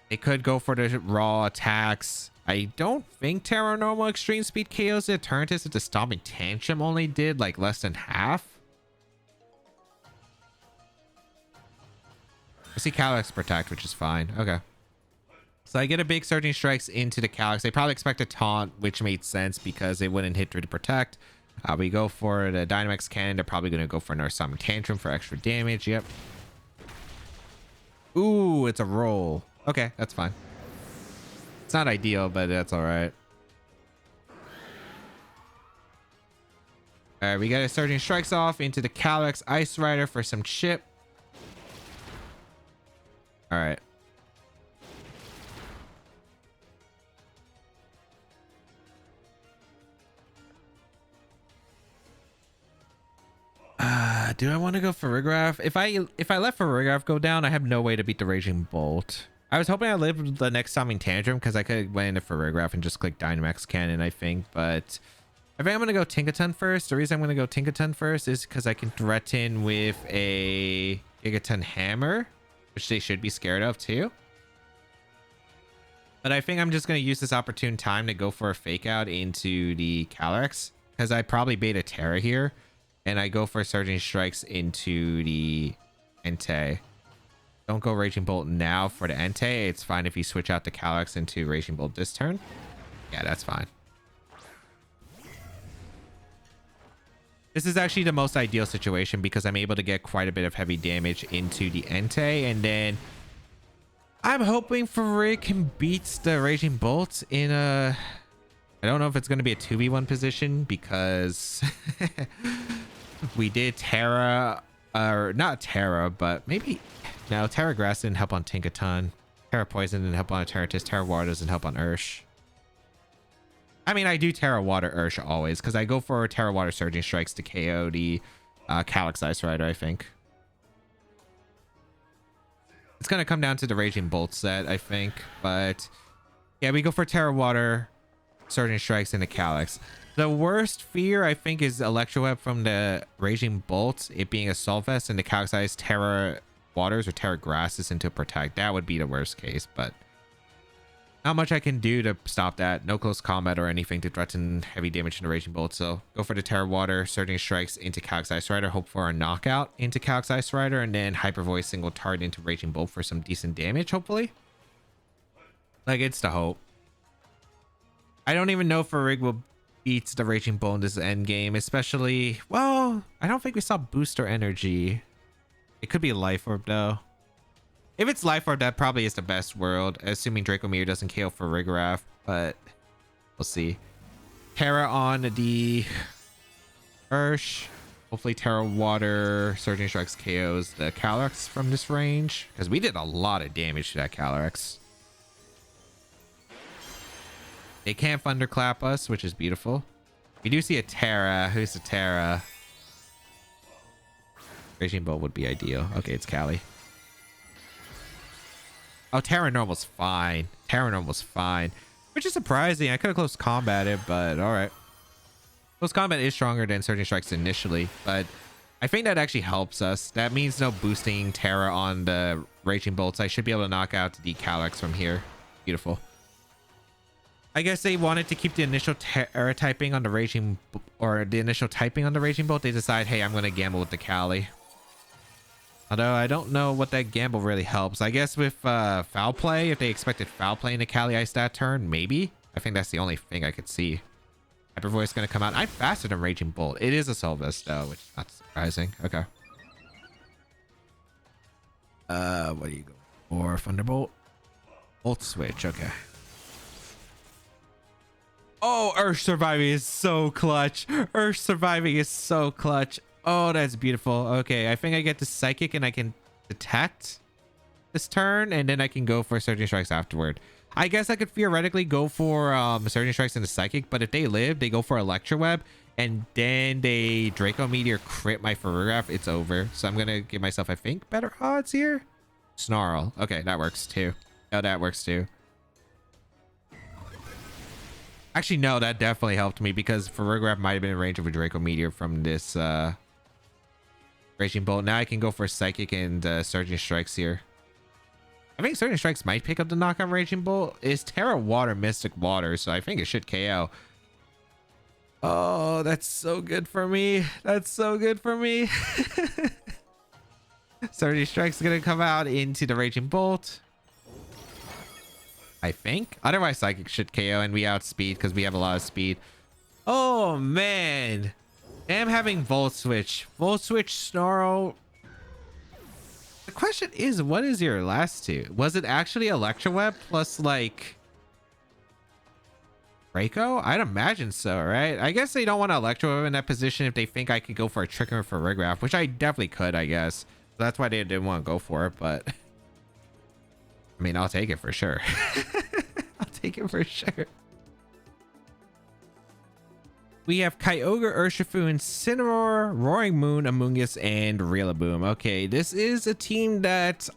They could go for the raw attacks. I don't think Terra Normal Extreme Speed KOs the Eternatus if the Stomping Tantrum only did like less than half. I see Calyx Protect, which is fine. Okay. So I get a big Surging Strikes into the Calyx. They probably expect a Taunt, which made sense because it wouldn't hit through to Protect. We go for the Dynamax Cannon. They're probably going to go for another Stomping Tantrum for extra damage. Yep. Ooh, it's a roll. Okay, that's fine. It's not ideal, but that's all right. All right, we got a Surging Strikes off into the Calyx Ice Rider for some chip. All right. Do I want to go for Rigraph? If I let for Rigraph go down, I have no way to beat the Raging Bolt. I was hoping I lived the next Summoning Tantrum because I could went into for Rigraph and just click Dynamax Cannon, I think. But I think I'm going to go Tinkaton first. The reason I'm going to go Tinkaton first is because I can threaten with a Gigaton Hammer, which they should be scared of too. But I think I'm just going to use this opportune time to go for a Fake Out into the Calyx because I probably bait a Terra here. And I go for Surging Strikes into the Entei. Don't go Raging Bolt now for the Entei. It's fine if you switch out the Calyx into Raging Bolt this turn. Yeah, that's fine. This is actually the most ideal situation because I'm able to get quite a bit of heavy damage into the Entei. And then I'm hoping Farig can beat the Raging Bolt in a... I don't know if it's going to be a 2v1 position because... we did Terra, or not Terra, but maybe no, Terra Grass didn't help on Tinkaton. Terra Poison didn't help on Eternatus. Terra Water doesn't help on Ursh. I mean, I do Terra Water Ursh always because I go for Terra Water Surging Strikes to KO the Calyx Ice Rider, I think. It's going to come down to the Raging Bolt set, I think. But yeah, we go for Terra Water Surging Strikes into Calyx. The worst fear, I think, is Electro Web from the Raging Bolt, it being a Soul Vest, and the Calyx Ice Terra Waters or Terra Grasses into Protect. That would be the worst case, but not much I can do to stop that. No close combat or anything to threaten heavy damage in the Raging Bolt, so go for the Terra Water, Surging Strikes into Calyx Ice Rider, hope for a knockout into Calyx Ice Rider, and then Hyper Voice single target into Raging Bolt for some decent damage, hopefully. Like, it's the hope. I don't even know if Farig will beats the Raging Bolt in this end game, especially, well, I don't think we saw Booster Energy. It could be a Life Orb though. If it's Life Orb, that probably is the best world, assuming Dracomir doesn't KO for Rigraph, but we'll see. Terra on the Ursh. Hopefully Terra Water Surging Strikes KOs the Calyx from this range, because we did a lot of damage to that Calyx. They can't Thunderclap us, which is beautiful. We do see a Terra. Who's the Terra? Raging Bolt would be ideal. Okay, it's Callie. Oh, Terra Normal's fine. Terra Normal's fine. Which is surprising. I could have close combated, but alright. Close combat is stronger than Surging Strikes initially, but I think that actually helps us. That means no boosting Terra on the Raging Bolts. I should be able to knock out the Calyx from here. Beautiful. I guess they wanted to keep the initial Terra typing on the Raging, or the initial typing on the Raging Bolt. They decide, hey, I'm going to gamble with the Callie. Although I don't know what that gamble really helps. I guess with Foul Play, if they expected Foul Play in the Callie Ice that turn, maybe. I think that's the only thing I could see. Hyper Voice going to come out. I'm faster than Raging Bolt. It is a Solvus though, which is not surprising. Okay. What do you go for? Thunderbolt? Volt Switch. Okay. Oh, Ursh surviving is so clutch. Ursh surviving is so clutch. Oh, that's beautiful. Okay, I think I get the Psychic and I can detect this turn, and then I can go for Surging Strikes afterward. I guess I could theoretically go for Surging Strikes into Psychic, but if they live, they go for Electro Web, and then they Draco Meteor crit my Ferrograph, it's over. So I'm going to give myself, I think, better odds here. Snarl. Okay, that works too. Oh, that works too. Actually, no, that definitely helped me because Ferrograph might have been in range of a Draco Meteor from this Raging Bolt. Now I can go for Psychic and Surging Strikes here. I think Surging Strikes might pick up the knock on Raging Bolt. It's Terra Water, Mystic Water, so I think it should KO. Oh, that's so good for me. That's so good for me. Surging Strikes is going to come out into the Raging Bolt, I think. Otherwise, Psychic should KO and we outspeed because we have a lot of speed. Oh, man. I'm having Volt Switch. Volt Switch, Snarl. The question is, what is your last two? Was it actually Electro Web plus, like, Draco? I'd imagine so, right? I guess they don't want to Electro in that position if they think I could go for a Trick Room for Rigraff, which I definitely could, I guess. So that's why they didn't want to go for it, but I mean, I'll take it for sure. I'll take it for sure. We have Kyogre, Urshifu, Incineroar, Roaring Moon, Amoonguss, and Rillaboom. Okay, this is a team that...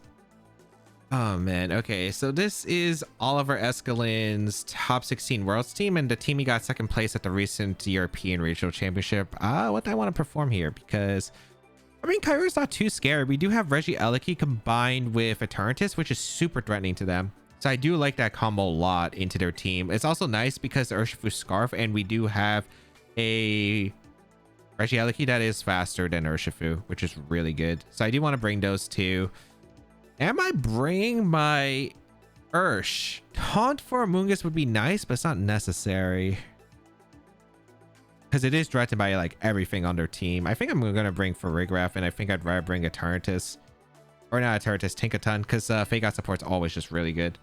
Oh man, okay, so this is Oliver Escalin's top 16 Worlds team, and the team he got second place at the recent European Regional Championship. What do I want to perform here? Because, I mean, Kyogre's not too scary. We do have Regieleki combined with Eternatus, which is super threatening to them. So I do like that combo a lot into their team. It's also nice because the Urshifu Scarf, and we do have a Regieleki that is faster than Urshifu, which is really good. So I do want to bring those two. Am I bringing my Ursh? Taunt for Amoonguss would be nice, but it's not necessary. Because it is threatened by like everything on their team. I think I'm going to bring for Rigraff, and I think I'd rather bring Eternatus. Or not Eternatus, Tinkaton, because Fake Out support's always just really good.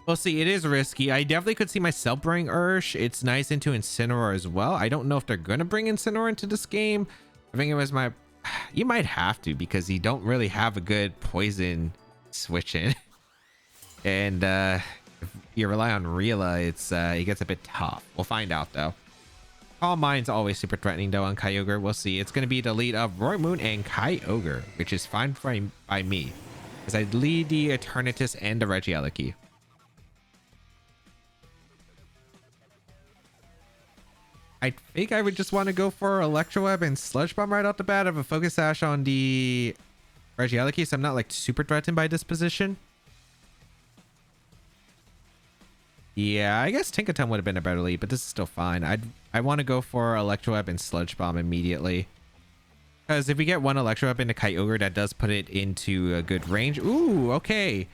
We'll see. It is risky. I definitely could see myself bringing Ursh. It's nice into Incineroar as well. I don't know if they're going to bring Incineroar into this game. I think it was my... You might have to, because you don't really have a good poison switch in. And if you rely on Rila, it gets a bit tough. We'll find out though. Calm Mind's always super threatening though on Kyogre. We'll see. It's going to be the lead of Roaring Moon and Kyogre, which is fine by me, because I lead the Eternatus and the Regieleki. I think I would just want to go for Electro Web and Sludge Bomb right off the bat. I have a Focus Sash on the Regieleki, so I'm not like super threatened by this position. Yeah, I guess Tinkaton would have been a better lead, but this is still fine. I want to go for Electro Web and Sludge Bomb immediately. Because if we get one Electro Web into Kyogre, that does put it into a good range. Ooh, okay.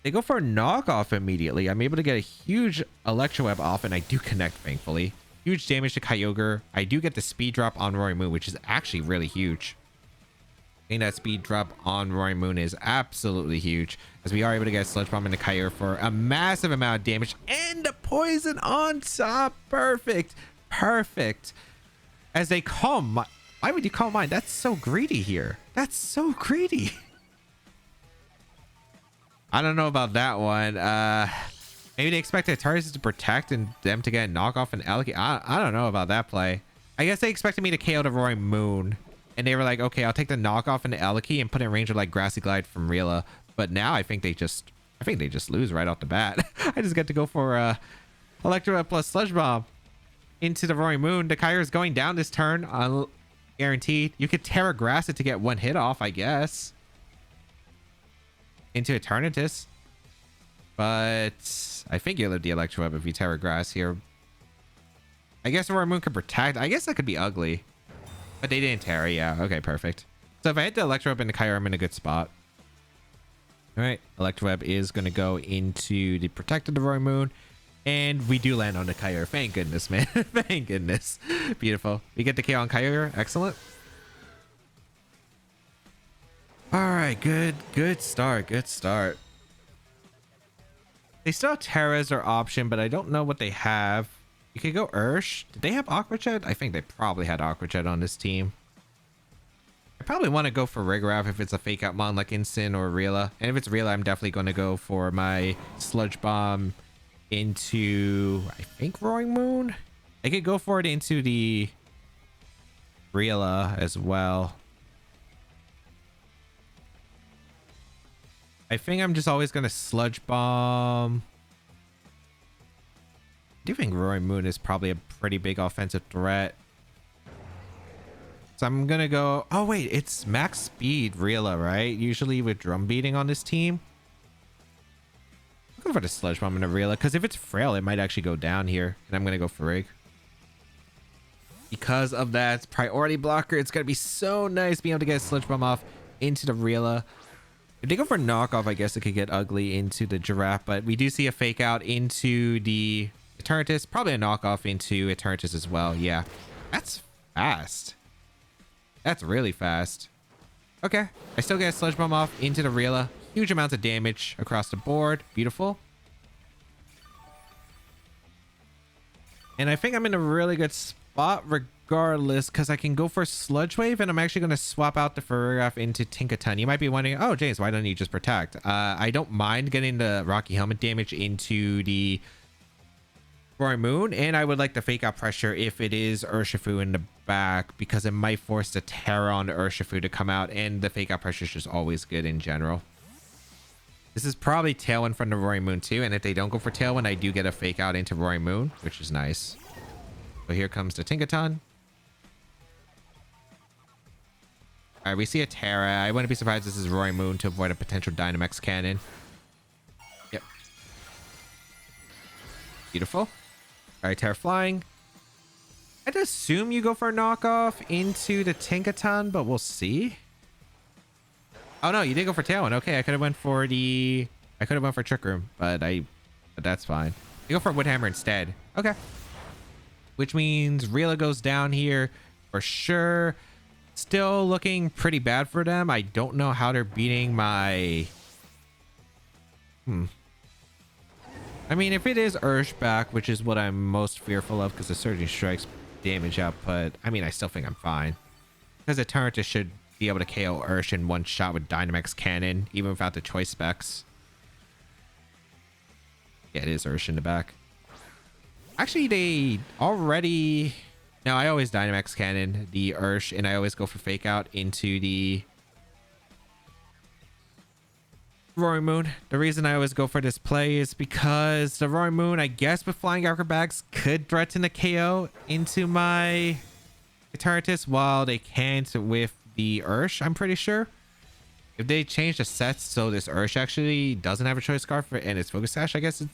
They go for a knockoff immediately. I'm able to get a huge Electro Web off, and I do connect, thankfully. Huge damage to Kyogre. I do get the speed drop on Roaring Moon, which is actually really huge. I think that speed drop on Roaring Moon is absolutely huge, as we are able to get a Sludge Bomb into Kyogre for a massive amount of damage, and the poison on top. Perfect. Perfect. As they calm... Why would you Calm Mind? That's so greedy here. That's so greedy. I don't know about that one. Maybe they expect Eternatus to protect and them to get a knockoff and allocate. I don't know about that play. I guess they expected me to KO the Roaring Moon, and they were like, okay, I'll take the knockoff and the allocate and put it in range of like Grassy Glide from Rila. But now I think they just lose right off the bat. I just get to go for Electro plus Sludge Bomb into the Roaring Moon. The Kyogre is going down this turn, guaranteed. You could Terra Grass it to get one hit off, I guess, into Eternatus. But I think you live the Electro Web if you Terra Grass here. I guess Roaring Moon could protect. I guess that could be ugly. But they didn't Terra. Yeah, okay, perfect. So if I hit the Electro Web into Kyogre, I'm in a good spot. Alright, Electro Web is going to go into the Protect of the Roaring Moon. And we do land on the Kyogre. Thank goodness, man. Thank goodness. Beautiful. We get the KO on Kyogre. Excellent. Alright, good start. Good start. They still have Terra as their option, but I don't know what they have. You could go Ursh. Did they have Aqua Jet? I think they probably had Aqua Jet on this team. I probably want to go for Rigraff if it's a Fake Out Mon like Incin or Rila. And if it's Rila, I'm definitely going to go for my Sludge Bomb into, I think, Roaring Moon. I could go for it into the Rila as well. I think I'm just always going to Sludge Bomb. I do think Roaring Moon is probably a pretty big offensive threat. So I'm going to go... Oh, wait. It's max speed Rila, right? Usually with drum beating on this team. I'll go for the Sludge Bomb and a Rila, because if it's frail, it might actually go down here. And I'm going to go for Rig. Because of that priority blocker, it's going to be so nice being able to get a Sludge Bomb off into the Rila. If they go for knockoff, I guess it could get ugly into the Giraffe, but we do see a Fake Out into the Eternatus. Probably a knockoff into Eternatus as well. Yeah, that's fast. That's really fast. Okay, I still get a Sludge Bomb off into the Rila. Huge amounts of damage across the board. Beautiful. And I think I'm in a really good spot regardless, because I can go for Sludge Wave, and I'm actually going to swap out the Farigiraf into Tinkaton. You might be wondering, oh, James, why don't you just Protect? I don't mind getting the Rocky Helmet damage into the Roaring Moon, and I would like to fake out pressure if it is Urshifu in the back, because it might force the Terra on the Urshifu to come out, and the fake out pressure is just always good in general. This is probably Tailwind from the Roaring Moon too, and if they don't go for Tailwind, I do get a fake out into Roaring Moon, which is nice. So here comes the Tinkaton. All right, we see a Terra. I wouldn't be surprised if this is Roaring Moon to avoid a potential Dynamax cannon. Yep. Beautiful. All right, Terra flying. I'd assume you go for a knockoff into the Tinkaton, but we'll see. Oh no, you did go for Tailwind. Okay, I could have went for Trick Room, but that's fine. You go for Wood Hammer instead. Okay. Which means Rila goes down here for sure. Still looking pretty bad for them. I don't know how they're beating my... I mean, if it is Urshback, which is what I'm most fearful of because the Surging Strike's damage output, I mean, I still think I'm fine. Because Eternatus should be able to KO Ursh in one shot with Dynamax Cannon, even without the choice specs. Yeah, it is Ursh in the back. Actually, they already... No, I always Dynamax Cannon the Ursh, and I always go for Fake Out into the Roaring Moon. The reason I always go for this play is because the Roaring Moon, I guess with Flying Acrobatics, could threaten a KO into my Eternatus, while they can't with the Ursh, I'm pretty sure. If they change the sets so this Ursh actually doesn't have a Choice Scarf and it's Focus Sash, I guess it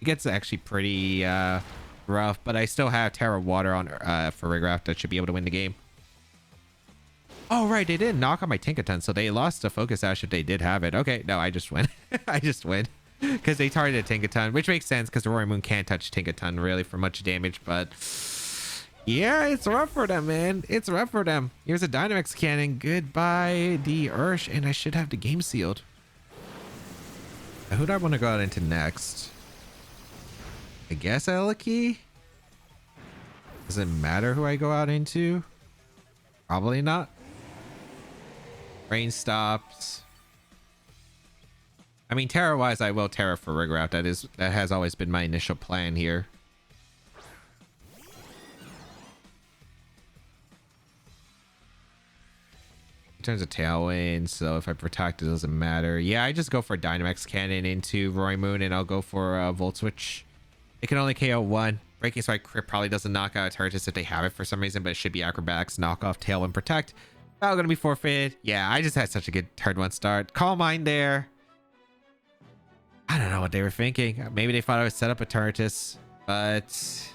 gets actually pretty rough, but I still have Terra Water on Farigiraf that should be able to win the game. Oh, right, they didn't knock on my Tinkaton, so they lost the Focus Sash if they did have it. Okay, no, I just win. I just win. Because they targeted Tinkaton, which makes sense because the Roaring Moon can't touch Tinkaton really for much damage, but... yeah, it's rough for them, man. It's rough for them. Here's a Dynamax Cannon. Goodbye, the Ursh, and I should have the game sealed. Now, who do I want to go out into next? I guess LAIC? Does it matter who I go out into? Probably not. Rain stops. I mean, Terra-wise, I will Terra Farigiraf. That has always been my initial plan here. Turns a Tailwind, so if I Protect, it doesn't matter. Yeah, I just go for Dynamax Cannon into Roaring Moon, and I'll go for Volt Switch. It can only KO one. Breaking Strike Crit probably doesn't knock out Eternatus if they have it for some reason, but it should be Acrobatics, Knockoff, Tailwind, Protect. Oh, gonna be forfeit. Yeah, I just had such a good turn one start. Calm Mind there. I don't know what they were thinking. Maybe they thought I would set up Eternatus, but...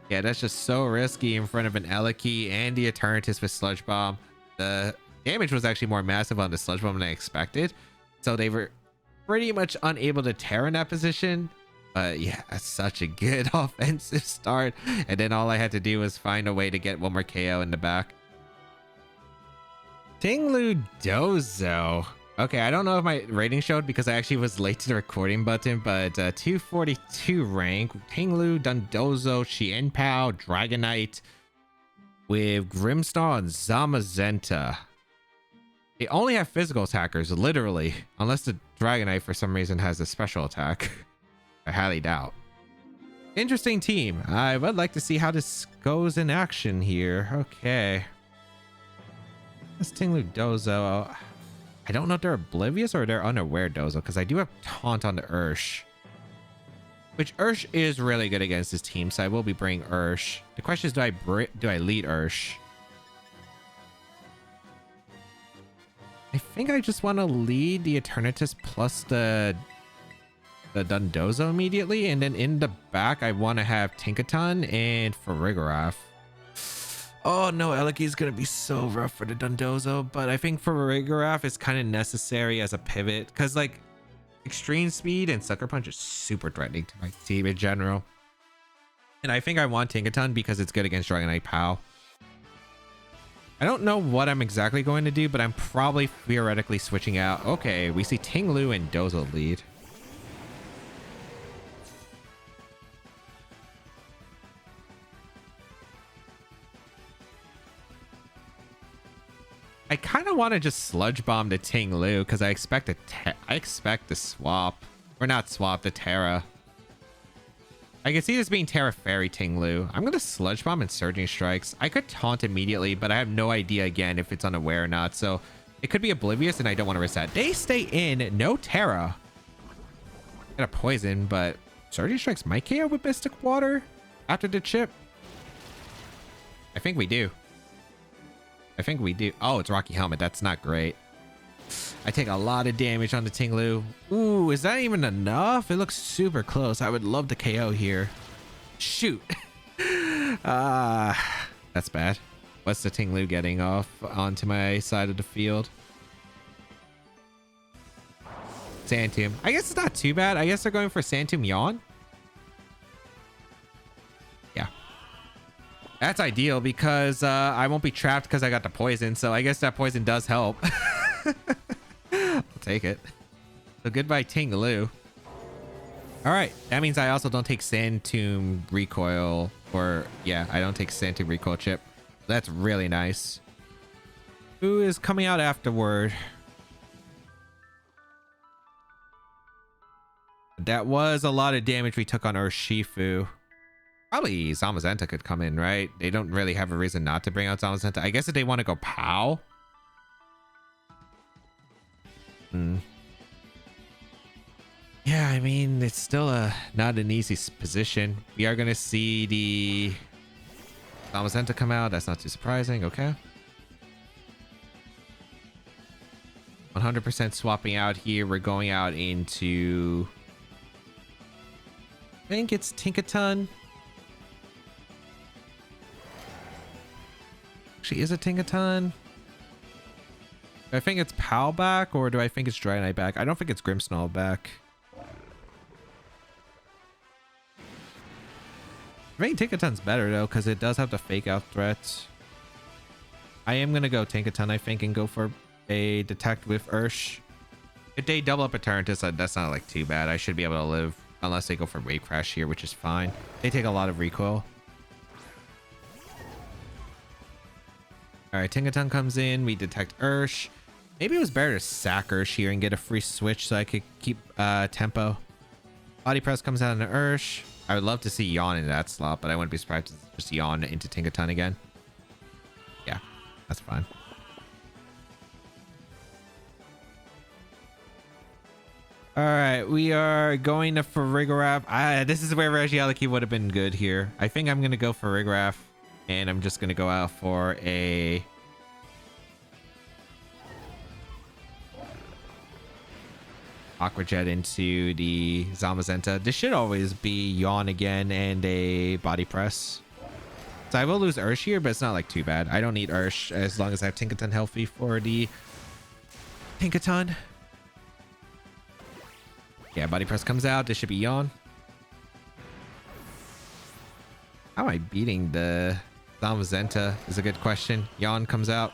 yeah, that's just so risky in front of an LAIC and the Eternatus with Sludge Bomb. The damage was actually more massive on the Sludge Bomb than I expected, so they were pretty much unable to Terra in that position. But yeah, that's such a good offensive start, and then all I had to do was find a way to get one more KO in the back. Tinglu Dozo. Okay, I don't know if my rating showed because I actually was late to the recording button, but 242 rank, Tinglu, Dondozo, Xianpao, Dragonite with Grimmsnarl and Zamazenta. They only have physical attackers, literally, unless the Dragonite for some reason has a special attack. I highly doubt. Interesting team. I would like to see how this goes in action here. Okay. This Tinglu Dozo. I don't know if they're oblivious or they're unaware Dozo, because I do have Taunt on the Ursh. Which Ursh is really good against this team, so I will be bringing Ursh. The question is, do I lead Ursh? I think I just want to lead the Eternatus plus the Dondozo immediately, and then in the back I want to have Tinkaton and Farigiraf. Oh no, LAIC is gonna be so rough for the Dondozo, but I think Farigiraf is kind of necessary as a pivot, because like Extreme Speed and Sucker Punch is super threatening to my team in general, and I think I want Tinkaton because it's good against Dragonite POW. I don't know what I'm exactly going to do, but I'm probably theoretically switching out. Okay, we see Tinglu and Dozo lead. I kind of want to just sludge bomb the Ting Lu because I expect the swap. Or not swap, the Terra. I can see this being Terra Fairy Ting Lu. I'm going to sludge bomb and Surging Strikes. I could taunt immediately, but I have no idea again if it's unaware or not. So it could be oblivious and I don't want to risk that. They stay in. No Terra. Got a poison, but Surging Strikes might KO with Mystic Water after the chip. I think we do. Oh, it's Rocky Helmet. That's not great. I take a lot of damage on the Ting Lu. Ooh, is that even enough? It looks super close. I would love to KO here. Shoot. That's bad. What's the Ting Lu getting off onto my side of the field? Sand Tomb. I guess it's not too bad. I guess they're going for Sand Tomb Yawn. Yeah. That's ideal because I won't be trapped because I got the poison. So I guess that poison does help. I'll take it. So goodbye Ting Lu. All right. That means I also don't take Sand Tomb Recoil. Or yeah, I don't take Sand Tomb Recoil chip. That's really nice. Who is coming out afterward? That was a lot of damage we took on Urshifu. Probably Zamazenta could come in, right? They don't really have a reason not to bring out Zamazenta. I guess if they want to go POW. Yeah, I mean, it's still not an easy position. We are going to see the Zamazenta come out. That's not too surprising. Okay. 100% swapping out here. We're going out into... I think it's Tinkaton. Actually, is it Tinkaton? Do I think it's POW back or do I think it's Dragonite back? I don't think it's Grimmsnarl back. I think Tinkaton's better though because it does have the fake out threats. I am going to go Tinkaton, I think, and go for a Detect with Ursh. If they double up Eternatus, that's not like too bad. I should be able to live. Unless they go for Wave Crash here, which is fine. They take a lot of recoil. Alright, Tinkaton comes in. We detect Ursh. Maybe it was better to sack Ursh here and get a free switch so I could keep tempo. Body Press comes out into Ursh. I would love to see Yawn in that slot, but I wouldn't be surprised to just Yawn into Tinkaton again. Yeah, that's fine. All right, we are going to Farigiraf. This is where Regieleki would have been good here. I think I'm going to go for Farigiraf, and I'm just going to go out for a... Aqua Jet into the Zamazenta. This should always be Yawn again and a Body Press. So I will lose Ursh here, but it's not like too bad. I don't need Ursh as long as I have Tinkaton healthy for the Tinkaton. Yeah, Body Press comes out. This should be Yawn. How am I beating the Zamazenta is a good question. Yawn comes out.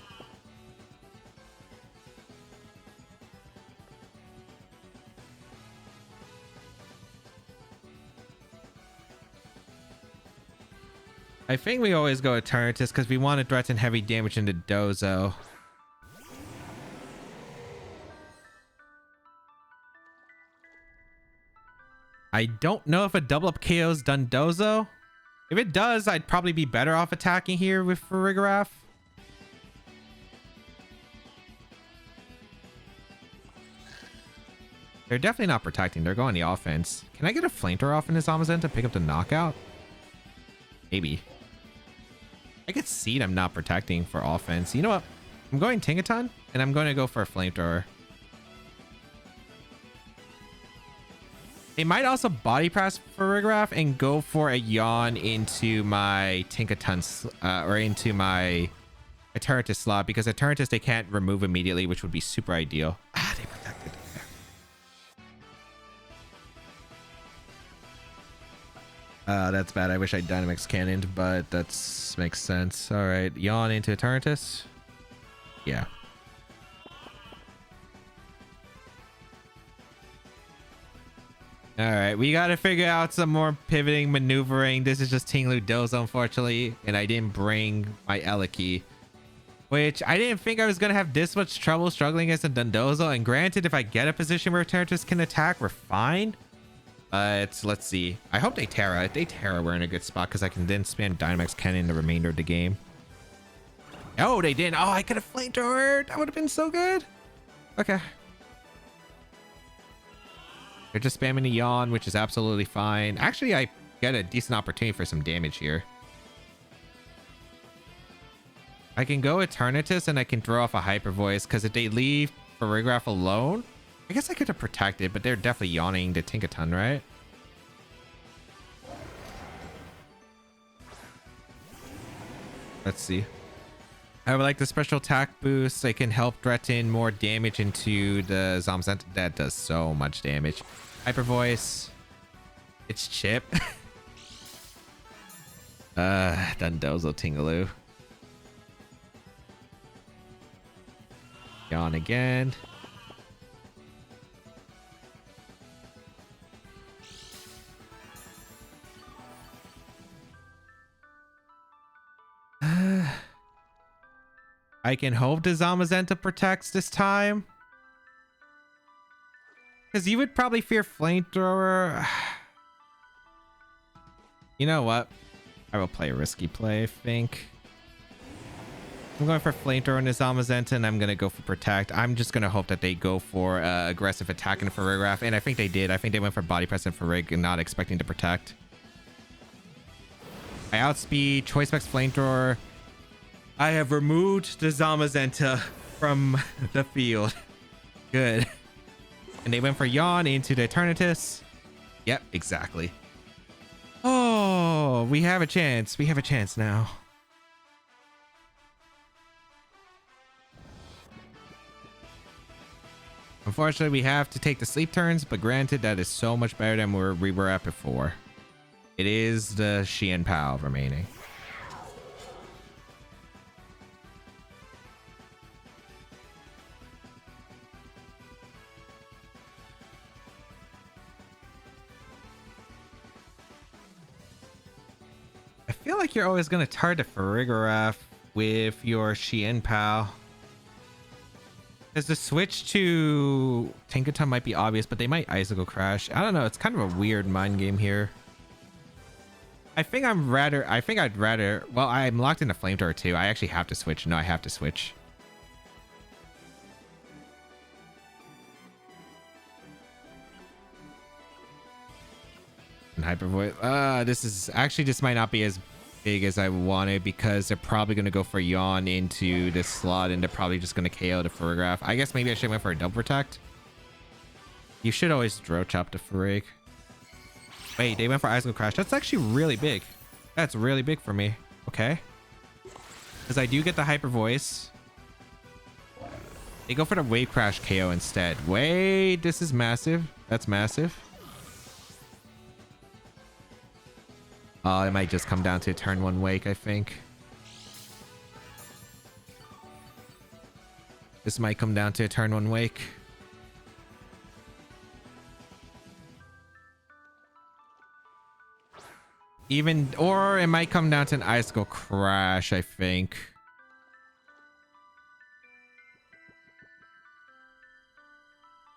I think we always go Eternatus because we want to threaten heavy damage into Dozo. I don't know if a double up KO's done Dozo. If it does, I'd probably be better off attacking here with Farigiraf. They're definitely not protecting. They're going the offense. Can I get a Flamethrower off in his Zamazenta? Pick up the knockout? Maybe. I could see them not protecting for offense. You know what? I'm going Tinkaton, and I'm going to go for a Flamethrower. They might also Body Press Farigiraf and go for a Yawn into my Tinkaton or into my Eternatus slot because Eternatus they can't remove immediately, which would be super ideal. Ah, they protected. That's bad. I wish I Dynamax Cannoned, but that makes sense. All right, Yawn into Eternatus. Yeah. All right, we got to figure out some more pivoting, maneuvering. This is just Ting Lu Dozo, unfortunately, and I didn't bring my Eliki. Would which I didn't think I was going to have this much trouble struggling against a Dondozo. And granted, if I get a position where Eternatus can attack, we're fine. But let's see. I hope they Terra. If they Terra, we're in a good spot because I can then spam Dynamax Cannon the remainder of the game. Oh, they didn't. Oh, I could have flamethrower. That would have been so good. Okay. They're just spamming the Yawn, which is absolutely fine. Actually, I get a decent opportunity for some damage here. I can go Eternatus and I can throw off a Hyper Voice because if they leave Farigiraf alone, I guess I could have protected, but they're definitely yawning the Tinkaton, right? Let's see. I would like the special attack boost. They can help threaten more damage into the Zamazenta. That does so much damage. Hyper Voice. It's Chip. Dondozo Tingaloo. Yawn again. I can hope the Zamazenta protects this time. Because you would probably fear Flamethrower. You know what? I will play a risky play, I think. I'm going for Flamethrower in the Zamazenta, and I'm going to go for Protect. I'm just going to hope that they go for aggressive attack in Farigiraf, and I think they did. I think they went for Body Press and Farig and not expecting to Protect. I outspeed, Choice Specs Flamethrower. I have removed the Zamazenta from the field. Good. And they went for Yawn into the Eternatus. Yep, exactly. Oh, we have a chance. We have a chance now. Unfortunately, we have to take the sleep turns, but granted, that is so much better than we were at before. It is the Xian Pao remaining. I feel like you're always going to target Farigiraf with your Xian Pao. Because the switch to Tinkaton might be obvious, but they might Icicle Crash. I don't know. It's kind of a weird mind game here. I think I'd rather... Well, I'm locked into Flamethrower too. I actually have to switch. No, I have to switch. And Hyper Voice. This might not be as big as I wanted because they're probably going to go for Yawn into this slot and they're probably just going to KO the Farigiraf. I guess maybe I should have went for a double protect. You should always throw chop the Farig. Wait, they went for Icicle Crash. That's actually really big. That's really big for me. Okay. Because I do get the Hyper Voice. They go for the Wave Crash KO instead. Wait, this is massive. That's massive. It might just come down to turn 1 Wake, I think. This might come down to a turn 1 Wake. Or it might come down to an Icicle Crash, I think.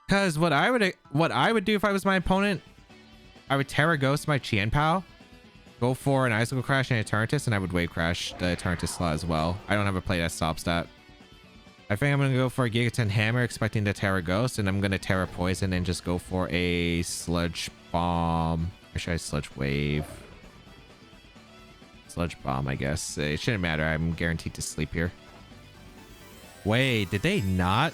Because what I would do if I was my opponent, I would Terra Ghost my Qian Pao. Go for an Icicle Crash and Eternatus, and I would Wave Crash the Eternatus slot as well. I don't have a play that stops that. I think I'm going to go for a Gigaton Hammer, expecting the Terra Ghost, and I'm going to Terra Poison and just go for a Sludge Bomb. Or should I Sludge Wave? Sludge Bomb, I guess. It shouldn't matter. I'm guaranteed to sleep here. Wait, did they not?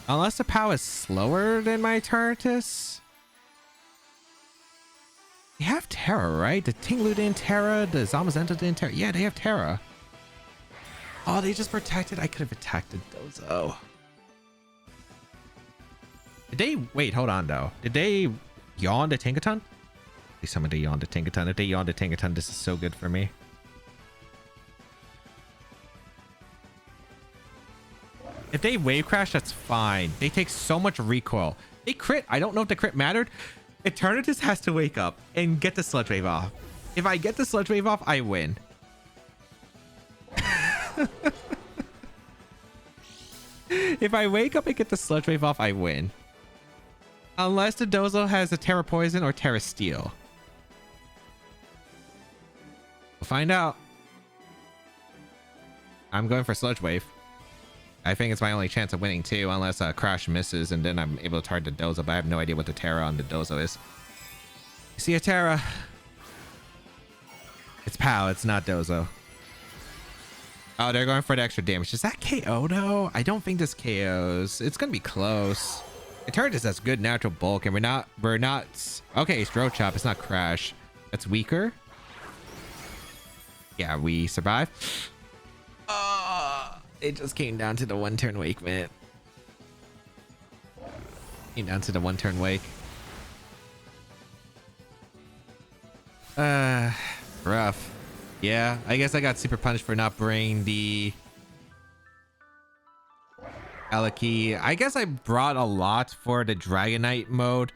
Unless the POW is slower than my Eternatus? They have Terra, right? The Tingaloo didn't Terra, the Zamazenta didn't Terra. Yeah, they have Terra. Oh, they just protected. I could have attacked the Dozo. Did they... Wait, hold on, though. Did they yawn the Tinkaton? Please somebody yawn the Tinkaton. If they yawn the Tinkaton, this is so good for me. If they Wave Crash, that's fine. They take so much recoil. They crit. I don't know if the crit mattered. Eternatus has to wake up and get the Sludge Wave off. If I get the Sludge Wave off, I win. If I wake up and get the Sludge Wave off, I win. Unless the Dozo has a Terra Poison or Terra Steel. We'll find out. I'm going for Sludge Wave. I think it's my only chance of winning too, unless Crash misses and then I'm able to target the Dozo, but I have no idea what the Terra on the Dozo is. You see a Terra? It's POW, it's not Dozo. Oh, they're going for the extra damage. Is that KO though? I don't think this KOs. It's gonna be close. Eternatus has good natural bulk, and we're not. Okay, it's Throat Chop. It's not Crash. That's weaker. Yeah, we survive. It just came down to the one turn wake, man. Came down to the one turn wake. Rough. Yeah, I guess I got super punished for not bringing the LAIC. I guess I brought a lot for the Dragonite mode,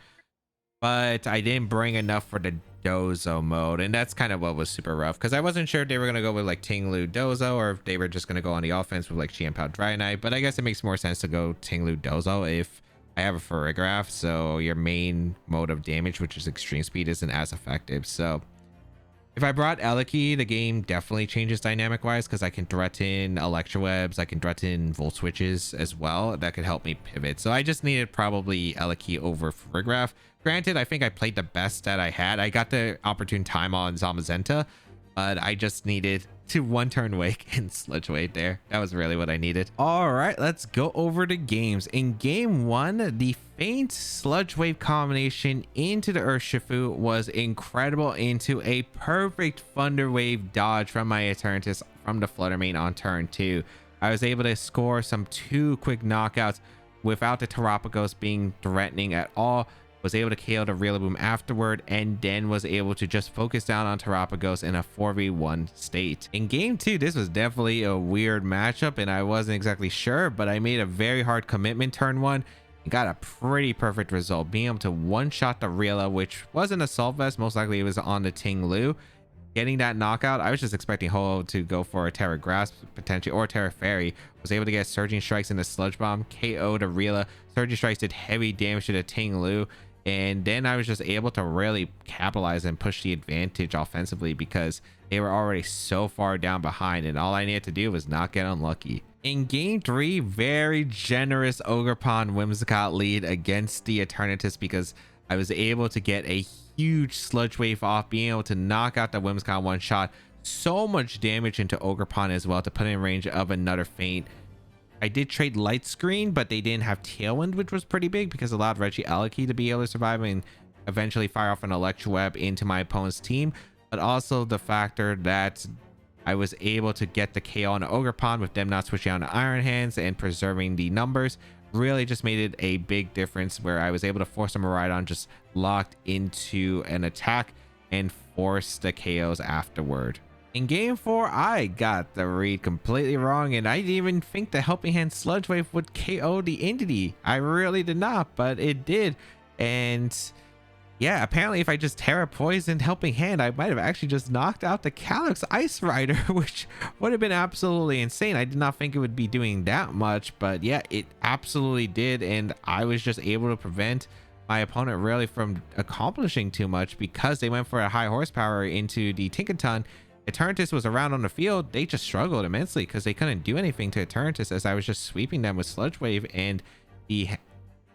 but I didn't bring enough for the Dozo mode, and that's kind of what was super rough, because I wasn't sure if they were going to go with like Tinglu Dozo or if they were just going to go on the offense with like Qianpao Dragonite, but I guess it makes more sense to go Tinglu Dozo if I have a Farigiraf, so your main mode of damage, which is extreme speed, isn't as effective. So if I brought LAIC, the game definitely changes dynamic wise, because I can threaten Electrowebs, I can threaten Volt Switches as well. That could help me pivot. So I just needed probably LAIC over Farigiraf. Granted, I think I played the best that I had. I got the opportune time on Zamazenta, but I just needed to one turn wake and Sludge Wave there. That was really what I needed. All right, let's go over the games. In game one, the faint Sludge Wave combination into the Urshifu was incredible, into a perfect Thunder Wave dodge from my Eternatus from the Flutter Mane on turn 2. I was able to score some 2 quick knockouts without the Terapagos being threatening at all. Was able to KO the Rillaboom afterward, and then was able to just focus down on Terapagos in a 4v1 state. In game 2, this was definitely a weird matchup, and I wasn't exactly sure, but I made a very hard commitment turn 1 and got a pretty perfect result, being able to one-shot the Rilla, which wasn't a Assault Vest. Most likely it was on the Tinglu. Getting that knockout, I was just expecting Ho to go for a Terra Grasp potentially, or Terra Fairy. Was able to get Surging Strikes in the Sludge Bomb, KO the Rilla. Surging Strikes did heavy damage to the Tinglu. And then I was just able to really capitalize and push the advantage offensively, because they were already so far down behind, and all I needed to do was not get unlucky. In game 3, very generous Ogerpon Whimsicott lead against the Eternatus, because I was able to get a huge Sludge Wave off, being able to knock out the Whimsicott one shot. So much damage into Ogerpon as well to put in range of another feint. I did trade Light Screen, but they didn't have Tailwind, which was pretty big because it allowed Reggie LAIC to be able to survive and eventually fire off an Electroweb into my opponent's team. But also the factor that I was able to get the KO on Ogerpon with them not switching on to Iron Hands and preserving the numbers really just made it a big difference, where I was able to force a Miraidon just locked into an attack and force the KOs afterward. In game 4, I got the read completely wrong, and I didn't even think the Helping Hand Sludge Wave would KO the Entity. I really did not, but it did. And yeah, apparently if I just Terra Poisoned Helping Hand, I might have actually just knocked out the Calyx Ice Rider, which would have been absolutely insane. I did not think it would be doing that much, but yeah, it absolutely did. And I was just able to prevent my opponent really from accomplishing too much, because they went for a high horsepower into the Tinkaton. Eternatus was around on the field. They just struggled immensely because they couldn't do anything to Eternatus, as I was just sweeping them with Sludge Wave and the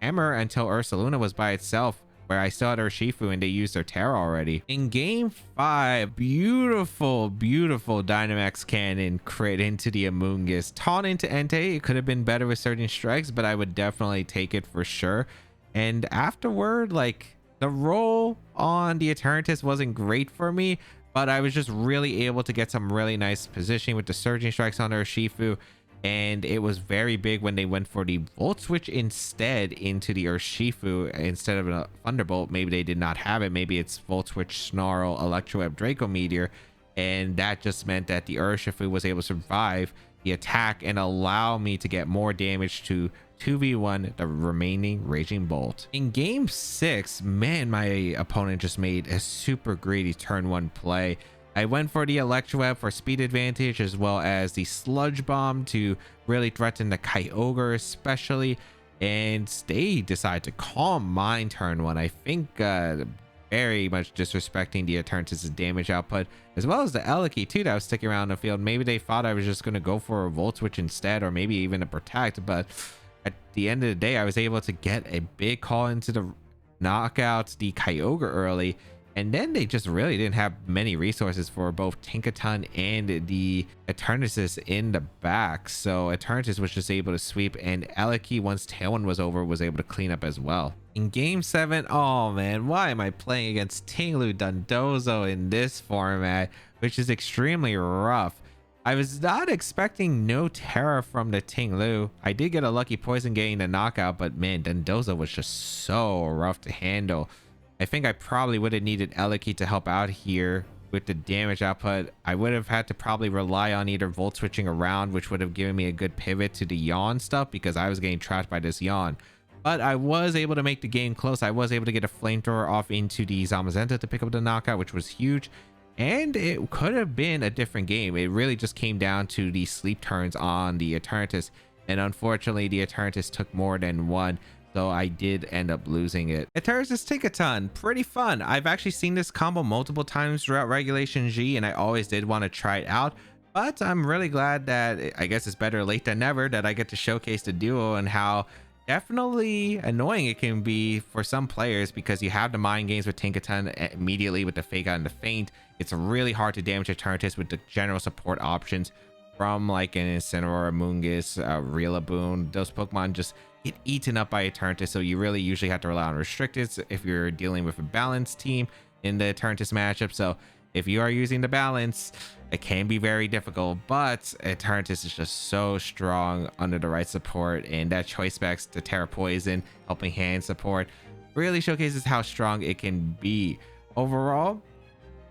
Hammer until Ursaluna was by itself, where I still had Urshifu and they used their Terra already. In game 5, beautiful Dynamax Cannon crit into the Amoonguss. Taunt into Entei. It could have been better with Surging Strikes, but I would definitely take it for sure. And afterward, like, the roll on the Eternatus wasn't great for me, but I was just really able to get some really nice positioning with the Surging Strikes on Urshifu. And it was very big when they went for the Volt Switch instead into the Urshifu instead of a Thunderbolt. Maybe they did not have it. Maybe it's Volt Switch, Snarl, Electroweb, Draco Meteor. And that just meant that the Urshifu was able to survive the attack and allow me to get more damage to 2v1 the remaining Raging Bolt. In game 6, man, my opponent just made a super greedy turn 1 play. I went for the Electro Web for speed advantage, as well as the Sludge Bomb to really threaten the Kyogre especially. And they decide to calm mine turn one. I think very much disrespecting the Eternatus' damage output, as well as the LAIC too that was sticking around the field. Maybe they thought I was just going to go for a Volt Switch instead, or maybe even a Protect. But at the end of the day, I was able to get a big call into the knockout the Kyogre early. And then they just really didn't have many resources for both Tinkaton and the Eternatus in the back. So Eternatus was just able to sweep, and LAIC, once Tailwind was over, was able to clean up as well. In game 7, oh man, why am I playing against Tinglu Dondozo in this format, which is extremely rough. I was not expecting no Terra from the Tinglu. I did get a lucky poison getting the knockout, but man, Dondozo was just so rough to handle. I think I probably would have needed LAIC to help out here with the damage output. I would have had to probably rely on either Volt Switching around, which would have given me a good pivot to the Yawn stuff, because I was getting trapped by this Yawn. But I was able to make the game close. I was able to get a Flamethrower off into the Zamazenta to pick up the knockout, which was huge. And it could have been a different game. It really just came down to the sleep turns on the Eternatus. And unfortunately, the Eternatus took more than one. So I did end up losing it. Eternatus Tinkaton, pretty fun. I've actually seen this combo multiple times throughout Regulation G, and I always did want to try it out. But I'm really glad that, I guess it's better late than never, that I get to showcase the duo and how definitely annoying it can be for some players, because you have the mind games with Tinkaton immediately with the Fake Out and the Feint. It's really hard to damage Eternatus with the general support options from like an Incineroar, Moongus, Rillaboom. Those Pokemon just get eaten up by Eternatus, so you really usually have to rely on Restricteds if you're dealing with a balanced team in the Eternatus matchup. So if you are using the balance, it can be very difficult, but Eternatus is just so strong under the right support, and that Choice Specs, the Terra Poison, Helping Hand support really showcases how strong it can be. Overall,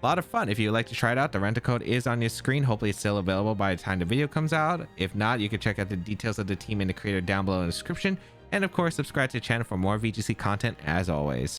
a lot of fun. If you'd like to try it out, the rental code is on your screen. Hopefully it's still available by the time the video comes out. If not, you can check out the details of the team and the creator down below in the description. And of course, subscribe to the channel for more VGC content as always.